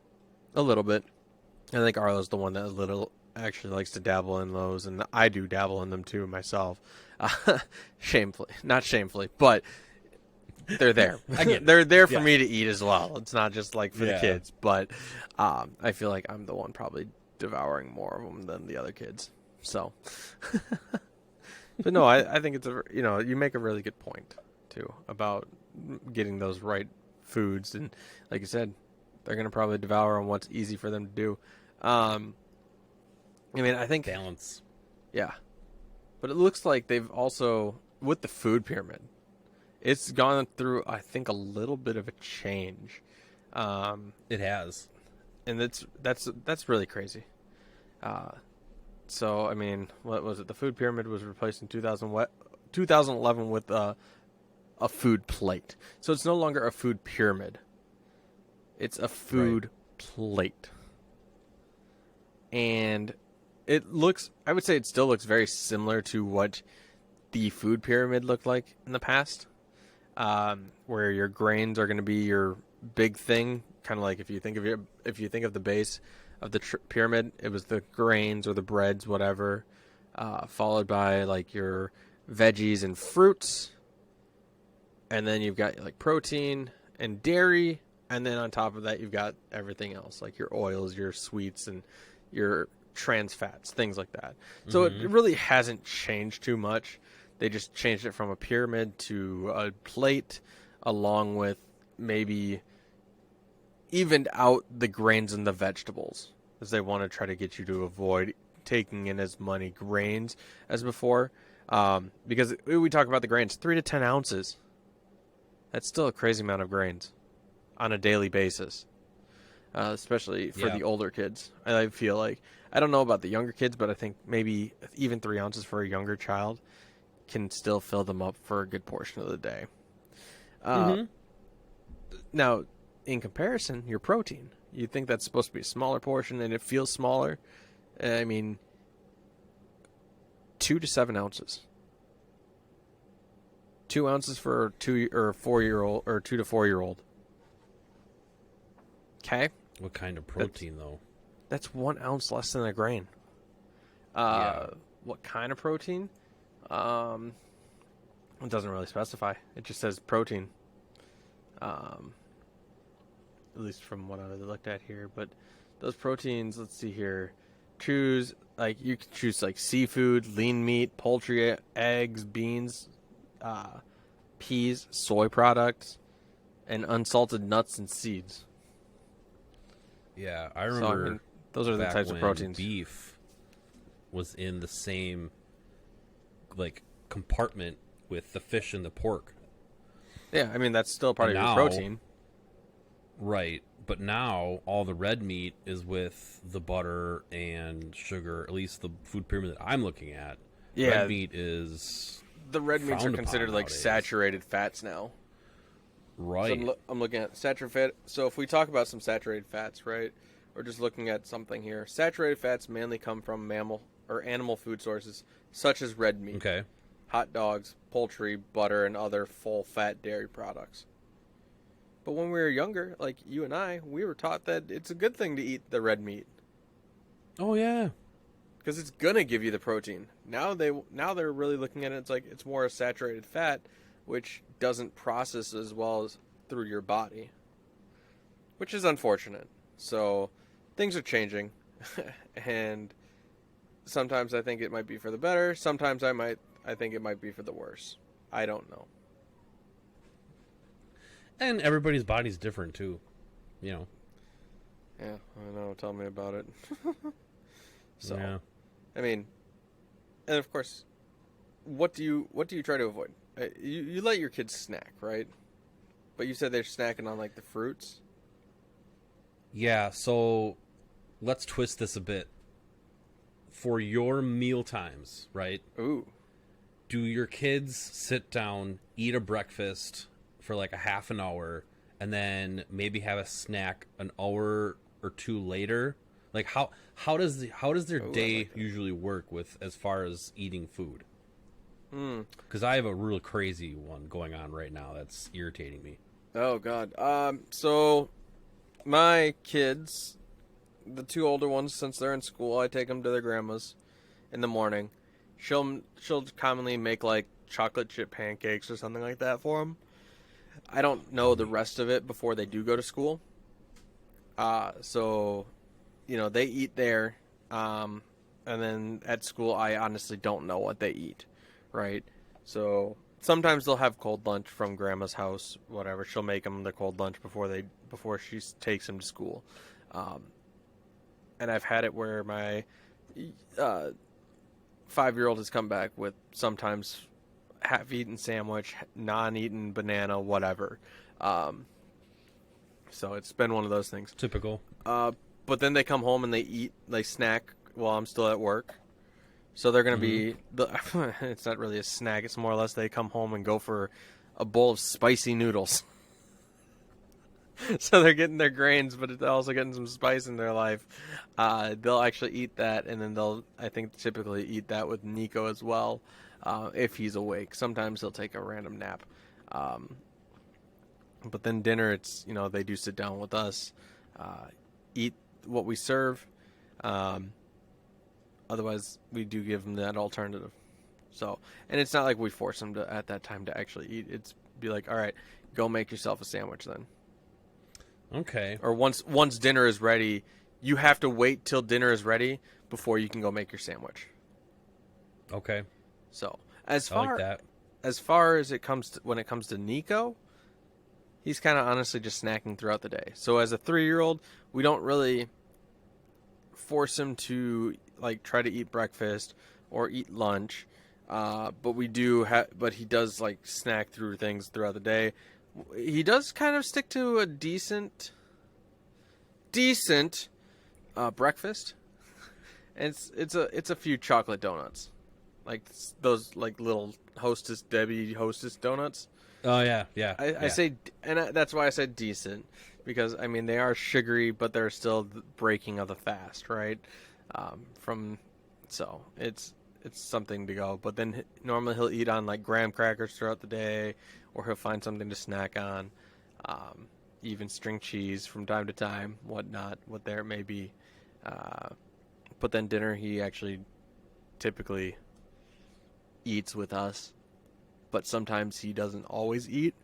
a little bit. I think Arlo's the one that actually likes to dabble in those, and I do dabble in them too myself. Not shamefully, but they're there. They're there for me to eat as well. It's not just like for the kids, but I feel like I'm the one probably devouring more of them than the other kids. So, but no, I think it's you make a really good point too about getting those right foods. And like you said, they're going to probably devour on what's easy for them to do. I mean, I think, Balance. yeah. But it looks like they've also, with the food pyramid, it's gone through, I think, a little bit of a change. It has. And that's really crazy. So, I mean, what was it? The food pyramid was replaced in 2011 with a food plate. So it's no longer a food pyramid. It's a food plate. And it looks, I would say it still looks very similar to what the food pyramid looked like in the past, where your grains are going to be your big thing. Kind of like if you think of the base of the pyramid, it was the grains or the breads, whatever, followed by like your veggies and fruits, and then you've got like protein and dairy, and then on top of that you've got everything else like your oils, your sweets, and your trans fats, things like that. So it really hasn't changed too much. They just changed it from a pyramid to a plate, along with maybe evened out the grains and the vegetables, as they want to try to get you to avoid taking in as many grains as before. Because we talk about the grains, 3 to 10 ounces. That's still a crazy amount of grains on a daily basis, especially for the older kids. I feel like, I don't know about the younger kids, but I think maybe even 3 ounces for a younger child can still fill them up for a good portion of the day. Now, in comparison, your protein, you think that's supposed to be a smaller portion, and it feels smaller. I mean, 2 to 7 ounces. 2 ounces for a 2 or 4-year-old, or 2 to 4-year-old. Okay. What kind of protein, though? That's 1 ounce less than a grain. What kind of protein? It doesn't really specify. It just says protein. At least from what I looked at here. But those proteins, let's see here. You can choose like seafood, lean meat, poultry, eggs, beans, peas, soy products, and unsalted nuts and seeds. Yeah, I remember. So, those are the types of proteins. Beef was in the same like compartment with the fish and the pork. Yeah, I mean that's still part of your protein. Right, but now all the red meat is with the butter and sugar. At least the food pyramid that I'm looking at. Yeah, red meat is the red meats are considered like saturated fats now. Right. So I'm looking at saturated fat. So if we talk about some saturated fats, right? We're just looking at something here. Saturated fats mainly come from mammal or animal food sources, such as red meat, hot dogs, poultry, butter, and other full-fat dairy products. But when we were younger, like you and I, we were taught that it's a good thing to eat the red meat. Oh yeah, because it's gonna give you the protein. Now they're really looking at it. It's like it's more a saturated fat, which doesn't process as well as through your body, which is unfortunate. So things are changing, and sometimes I think it might be for the better. Sometimes I think it might be for the worse. I don't know. And everybody's body's different too, you know. Yeah, I know. Tell me about it. So, yeah. I mean, and of course, what do you try to avoid? You let your kids snack, right? But you said they're snacking on like the fruits. Yeah. So, let's twist this a bit. For your meal times, right? Ooh. Do your kids sit down, eat a breakfast for like a half an hour, and then maybe have a snack an hour or two later? Like how does their day usually work with as far as eating food? Because I have a real crazy one going on right now that's irritating me. Oh God. So my kids, the 2 older ones, since they're in school, I take them to their grandma's in the morning. She'll commonly make like chocolate chip pancakes or something like that for them. I don't know the rest of it before they do go to school. So, they eat there. And then at school, I honestly don't know what they eat, right? So sometimes they'll have cold lunch from grandma's house, whatever. She'll make them the cold lunch before she takes them to school. Um, and I've had it where my 5-year-old has come back with sometimes half-eaten sandwich, non-eaten banana, whatever. Um, so it's been one of those things. Typical. But then they come home and they snack while I'm still at work. So they're going to be, it's not really a snack, it's more or less they come home and go for a bowl of spicy noodles. So they're getting their grains, but they're also getting some spice in their life. They'll actually eat that, and then I think, typically eat that with Nico as well, if he's awake. Sometimes he'll take a random nap. But then dinner, it's, they do sit down with us, eat what we serve. Otherwise, we do give them that alternative. So, and it's not like we force them to at that time to actually eat. It's be like, all right, go make yourself a sandwich then. Okay. Or once dinner is ready, you have to wait till dinner is ready before you can go make your sandwich. Okay. So, I like that. as far as when it comes to Nico, he's kind of honestly just snacking throughout the day. So as a 3-year-old, we don't really force him to like try to eat breakfast or eat lunch, but we do but he does like snack through things throughout the day. He does kind of stick to a decent breakfast, and it's a few chocolate donuts, like those like little Debbie Hostess donuts. Oh yeah. I say, and that's why I said decent, because I mean they are sugary, but they're still the breaking of the fast, right? So it's something to go. But then normally he'll eat on like graham crackers throughout the day, or he'll find something to snack on, even string cheese from time to time, what there may be. But then dinner he actually typically eats with us, but sometimes he doesn't always eat.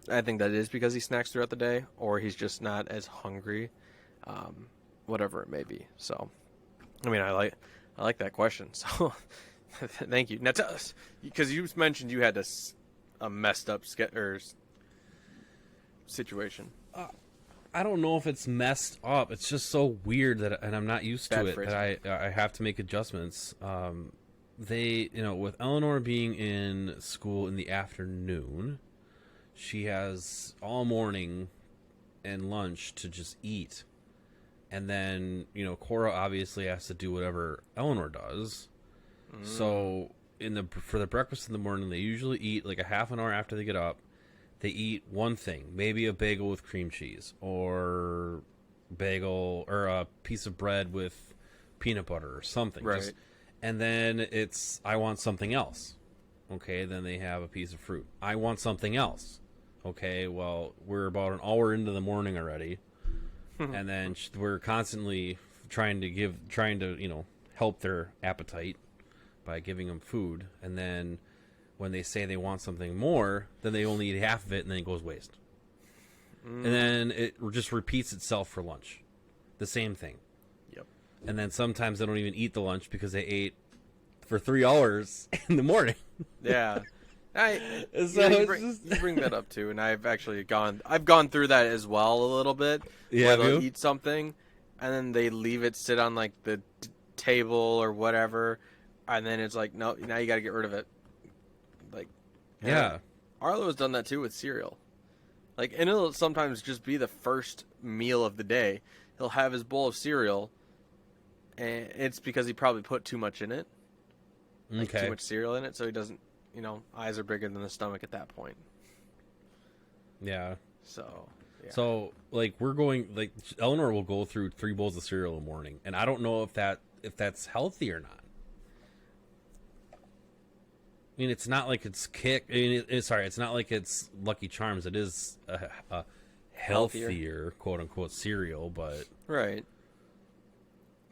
I think that is because he snacks throughout the day, or he's just not as hungry, whatever it may be. So, I mean, I like that question. So, thank you. Now tell us, because you mentioned you had a messed up situation. I don't know if it's messed up. It's just so weird and I'm not used to it that I have to make adjustments. With Eleanor being in school in the afternoon, she has all morning and lunch to just eat. And then, Cora obviously has to do whatever Eleanor does. So for the breakfast in the morning, they usually eat like a half an hour after they get up. They eat one thing, maybe a bagel with cream cheese, or bagel or a piece of bread with peanut butter or something. Right. And then I want something else. Okay, then they have a piece of fruit. I want something else. Okay, well, we're about an hour into the morning already. And then we're constantly trying to help their appetite by giving them food. And then when they say they want something more, then they only eat half of it and then it goes waste. And then it just repeats itself for lunch. The same thing. Yep. And then sometimes they don't even eat the lunch because they ate for 3 hours in the morning. Yeah. You bring that up too, and I've actually gone through that as well a little bit. Yeah, where they'll eat something, and then they leave it sit on like the table or whatever, and then it's like, no, now you got to get rid of it. Like, yeah, Arlo's done that too with cereal. Like, and it'll sometimes just be the first meal of the day. He'll have his bowl of cereal, and it's because he probably put too much in it, like too much cereal in it, so he doesn't. Eyes are bigger than the stomach at that point. Yeah. So, yeah. So, like, Eleanor will go through 3 bowls of cereal in the morning, and I don't know if that's healthy or not. I mean, it's not like it's it's not like it's Lucky Charms. It is a healthier, quote unquote, cereal, but right.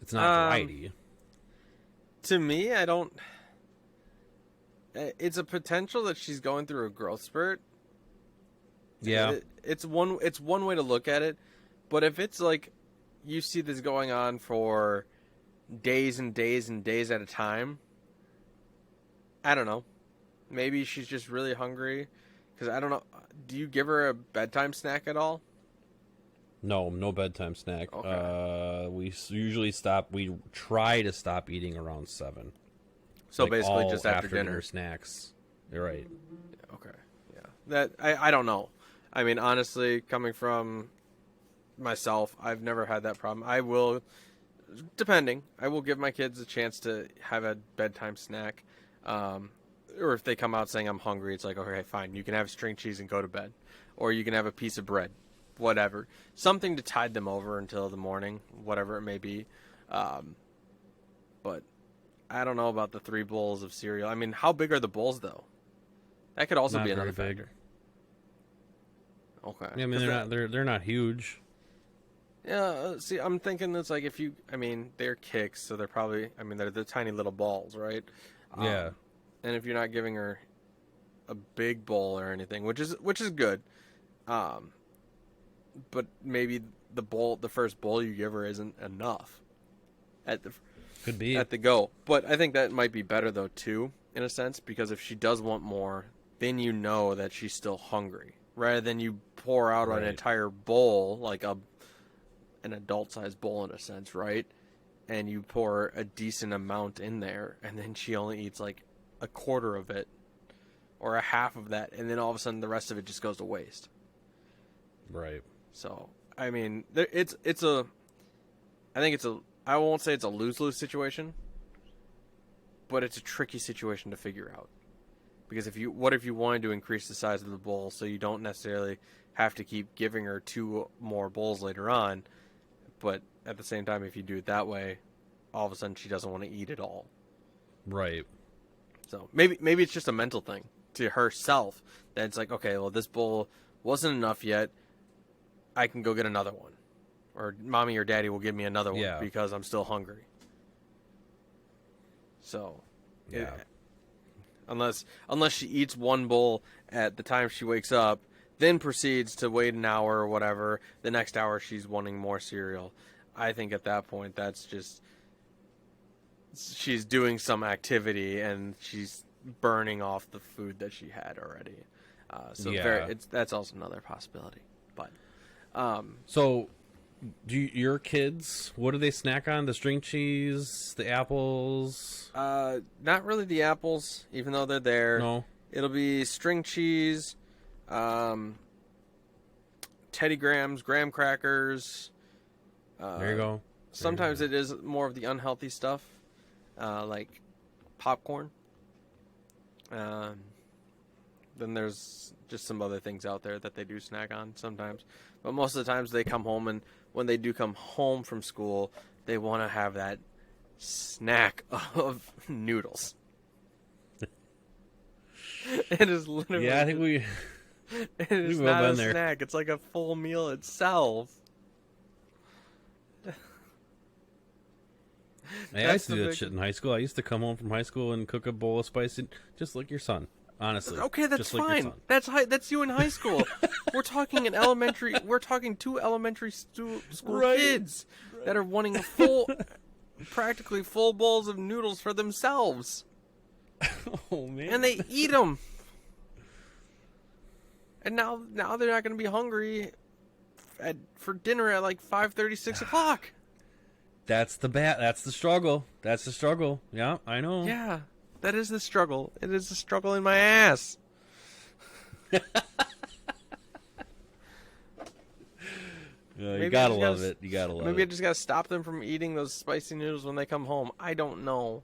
It's not variety. To me, I don't. It's a potential that she's going through a growth spurt. Yeah, it's one way to look at it, but if it's like you see this going on for days and days and days at a time, I don't know. Maybe she's just really hungry. Because I don't know. Do you give her a bedtime snack at all? No, no bedtime snack. Okay. Usually stop. We try to stop eating around 7. So Like basically all just after after dinner dinner. snacks. You're right. Okay. Yeah. I don't know. I mean, honestly, coming from myself, I've never had that problem. I will, depending, I will give my kids a chance to have a bedtime snack. Um, or if they come out saying I'm hungry, it's like, okay, fine, you can have string cheese and go to bed. Or you can have a piece of bread, whatever. Something to tide them over until the morning, whatever it may be. Um, but I don't know about the 3 bowls of cereal. I mean, how big are the bowls, though? That could also Not be very another big. factor. Okay. Yeah, I mean 'Cause they're not huge. yeah, see, I'm thinking it's like if you, I mean, they're kicks, so they're probably, I mean, they're the tiny little balls, right? Yeah. And if you're not giving her a big bowl or anything, which is good, um, but maybe the first bowl you give her isn't enough at the Could be. at the go. But I think that might be better though too, in a sense, because if she does want more, then you know that she's still hungry, rather than you pour out an Right. entire bowl like an adult sized bowl in a sense, right? And you pour a decent amount in there, and then she only eats like a quarter of it or a half of that, and then all of a sudden the rest of it just goes to waste. Right. So I mean, I think it's a, I won't say it's a lose-lose situation, but it's a tricky situation to figure out. Because what if you wanted to increase the size of the bowl so you don't necessarily have to keep giving her 2 more bowls later on, but at the same time, if you do it that way, all of a sudden she doesn't want to eat it all. Right. So maybe it's just a mental thing to herself that it's like, okay, well, this bowl wasn't enough yet. I can go get another one, or mommy or daddy will give me another one Yeah. because I'm still hungry. So, Yeah. unless she eats one bowl at the time she wakes up, then proceeds to wait an hour or whatever, the next hour she's wanting more cereal. I think at that point that's just she's doing some activity and she's burning off the food that she had already. Yeah. That's also another possibility. But So, your kids? What do they snack on? The string cheese, the apples? not really the apples, even though they're there. No. It'll be string cheese, Teddy Grahams, graham crackers. There you go. Sometimes it is more of the unhealthy stuff, like popcorn. Then there's just some other things out there that they do snack on sometimes. But most of the times they come home, and when they do come home from school, they want to have that snack of noodles. It is literally... Yeah, I think we. It is we've not all a been there. snack. It's like a full meal itself. Hey, I used to do that shit in high school. I used to come home from high school and cook a bowl of spicy, just like your son. Honestly. Okay, that's just like your fine. son. That's you in high school. We're talking We're talking 2 elementary school Right. kids that are wanting practically full bowls of noodles for themselves, Oh man. and they eat them. And now they're not going to be hungry for dinner at like 5:30, 6 o'clock. That's the struggle. That's the struggle. Yeah, I know. Yeah, that is the struggle. It is the struggle in my ass. You gotta love it. You gotta love Maybe I it. just gotta stop them from eating those spicy noodles when they come home. I don't know,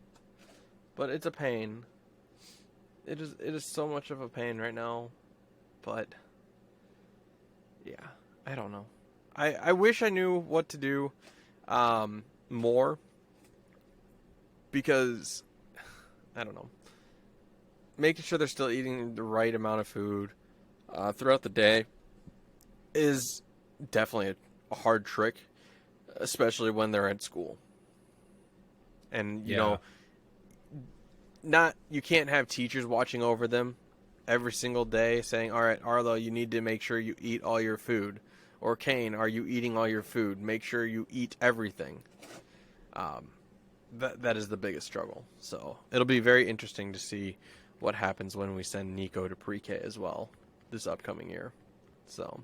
but it's a pain. It is so much of a pain right now, but yeah, I don't know. I wish I knew what to do more, because I don't know. Making sure they're still eating the right amount of food throughout the day is definitely a hard trick, especially when they're at school. And you know, you can't have teachers watching over them every single day saying, "All right, Arlo, you need to make sure you eat all your food." Or, "Kane, are you eating all your food? Make sure you eat everything." That is the biggest struggle. So it'll be very interesting to see what happens when we send Nico to pre-K as well this upcoming year. So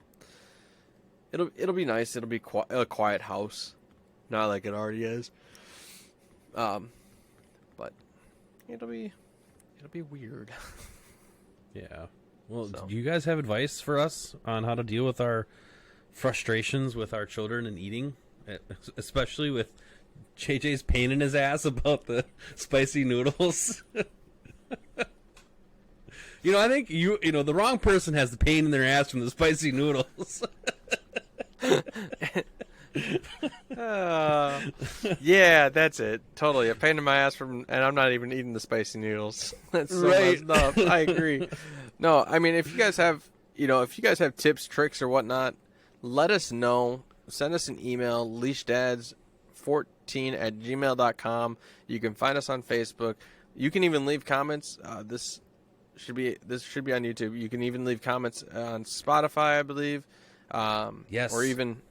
it'll be nice. It'll be a quiet house, not like it already is. But it'll be weird. Yeah. Well, So. do you guys have advice for us on how to deal with our frustrations with our children and eating, especially with JJ's pain in his ass about the spicy noodles? I think the wrong person has the pain in their ass from the spicy noodles. Yeah, that's it. Totally. A pain in my ass and I'm not even eating the spicy noodles. That's so Right. messed up. I agree. No, I mean, if you guys have tips, tricks, or whatnot, let us know. Send us an email, leashdads14@gmail.com. You can find us on Facebook. You can even leave comments. This should be on YouTube. You can even leave comments on Spotify, I believe. Yes. Or even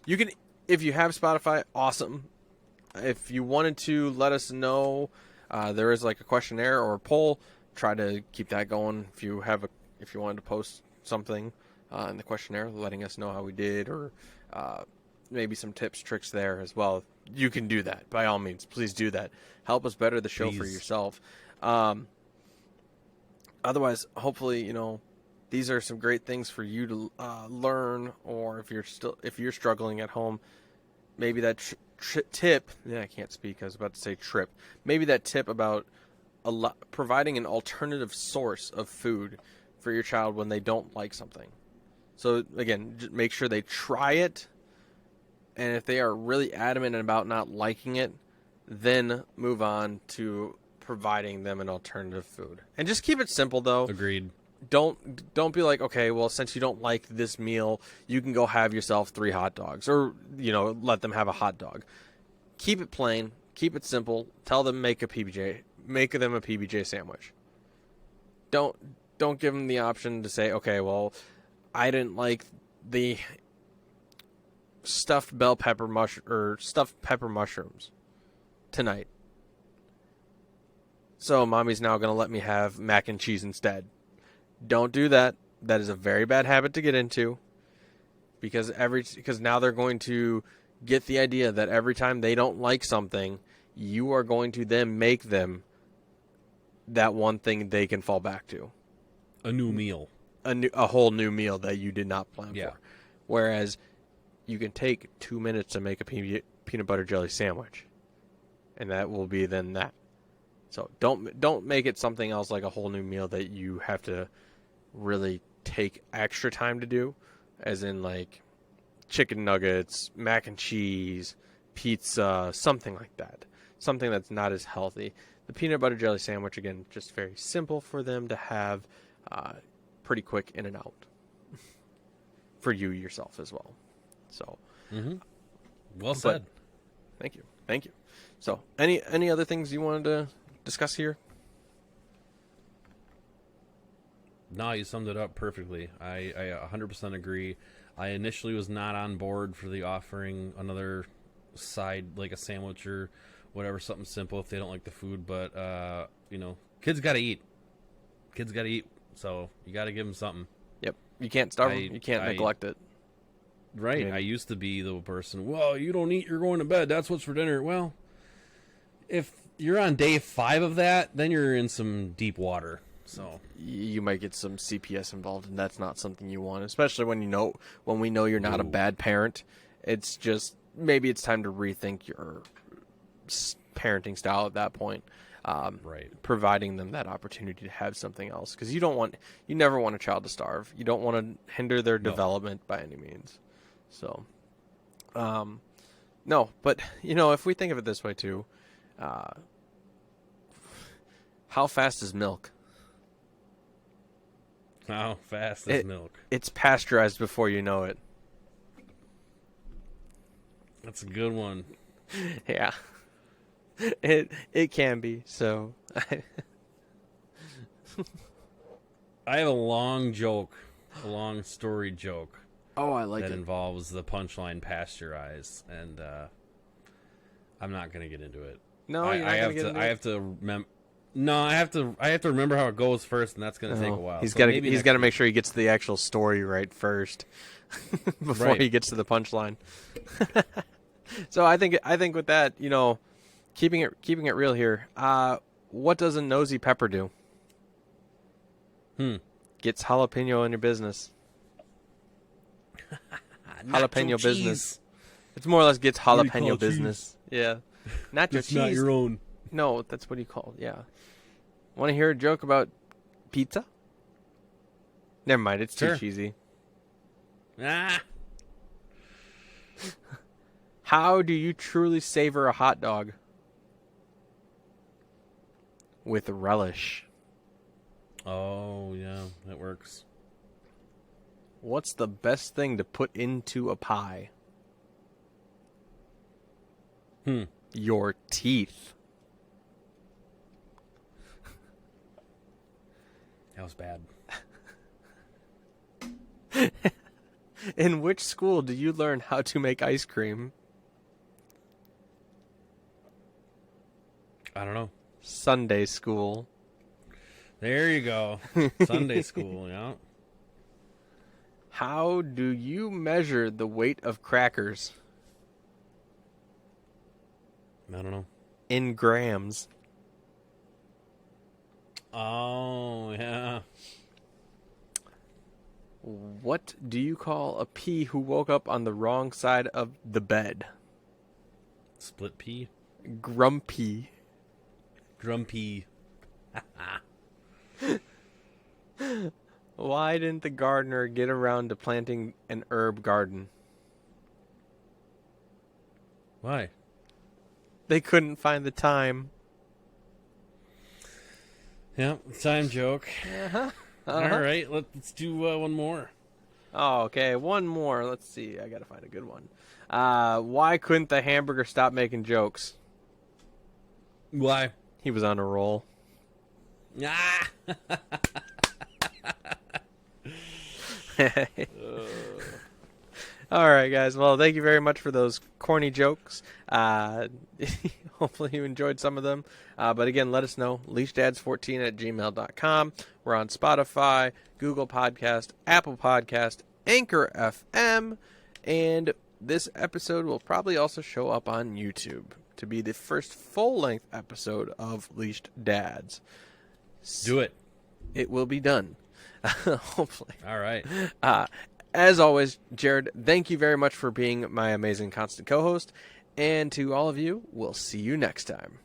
you can, if you have Spotify, awesome. If you wanted to let us know, there is like a questionnaire or a poll. Try to keep that going. If you wanted to post something in the questionnaire, letting us know how we did, or maybe some tips, tricks there as well. You can do that by all means. Please do that. Help us better the show for yourself. Otherwise, hopefully, these are some great things for you to learn, or if you're struggling at home, maybe that tip. Yeah, I can't speak. I was about to say trip. Maybe that tip about providing an alternative source of food for your child when they don't like something. So again, just make sure they try it, and if they are really adamant about not liking it, then move on to providing them an alternative food. And just keep it simple, though. Agreed. Don't be like, okay, well, since you don't like this meal, you can go have yourself 3 hot dogs, or let them have a hot dog. Keep it plain, keep it simple. Tell them make them a PBJ sandwich. Don't give them the option to say, okay, well, I didn't like the stuffed pepper mushrooms tonight, so mommy's now going to let me have mac and cheese instead. Don't do that. That is a very bad habit to get into, because now they're going to get the idea that every time they don't like something, you are going to then make them that one thing they can fall back to. A new meal. A whole new meal that you did not plan Yeah. for. Whereas you can take 2 minutes to make a peanut butter jelly sandwich, and that will be then that. So don't make it something else like a whole new meal that you have to really take extra time to do, as in like chicken nuggets, mac and cheese, pizza, something like that. Something that's not as healthy. The peanut butter jelly sandwich, again, just very simple for them to have, pretty quick in and out. For you yourself as well. So, Well said. Thank you. So, any other things you wanted to discuss here? No, you summed it up perfectly. I 100% agree. I initially was not on board for the offering another side, like a sandwich or whatever, something simple if they don't like the food. But, kids got to eat. So you got to give them something. Yep. You can't starve them. You can't neglect it. Right. I mean, I used to be the person, well, you don't eat, you're going to bed. That's what's for dinner. Well, if you're on day 5 of that, then you're in some deep water. So you might get some CPS involved, and that's not something you want, especially when we know you're not a bad parent. It's just, maybe it's time to rethink your parenting style at that point. Right. Providing them that opportunity to have something else, because you never want a child to starve. You don't want to hinder their development by any means. So, no, but if we think of it this way too, how fast is milk? How fast is milk? It's pasteurized before you know it. That's a good one. Yeah. It can be, so. I have a long story joke. Oh, I like that it. involves the punchline pasteurized, and I'm not going to get into it. No, you're not going to get into it? I have to No, I have to remember how it goes first, and that's going to take a Oh, while. he's So got to maybe he's next got to week. make sure he gets the actual story right first before Right. he gets to the punchline. So I think with that, keeping it real here. What does a nosy pepper do? Gets jalapeno in your business. Jalapeno business. It's more or less gets What do you call jalapeno cheese? business. Yeah. Nacho It's cheese. not your own. No, that's what he called. Yeah. Want to hear a joke about pizza? Never mind. It's too Sure. cheesy. Ah. How do you truly savor a hot dog? With relish. Oh, yeah, that works. What's the best thing to put into a pie? Your teeth. That was bad. In which school do you learn how to make ice cream? I don't know. Sunday school. There you go. Sunday school, yeah. How do you measure the weight of crackers? I don't know. In grams. Oh, yeah. What do you call a pea who woke up on the wrong side of the bed? Split pea. Grumpy. Grumpy. Why didn't the gardener get around to planting an herb garden? Why? They couldn't find the time. Yeah, time joke. Uh-huh. All right, let's do one more. Oh, okay. One more. Let's see. I gotta find a good one. Why couldn't the hamburger stop making jokes? Why? He was on a roll. Ah! All right, guys. Well, thank you very much for those corny jokes. Hopefully you enjoyed some of them. But again, let us know. leashdads14@gmail.com. We're on Spotify, Google Podcast, Apple Podcast, Anchor FM, and this episode will probably also show up on YouTube to be the first full-length episode of Leashed Dads. Do it. It will be done. Hopefully. All right. As always, Jared, thank you very much for being my amazing constant co-host. And to all of you, we'll see you next time.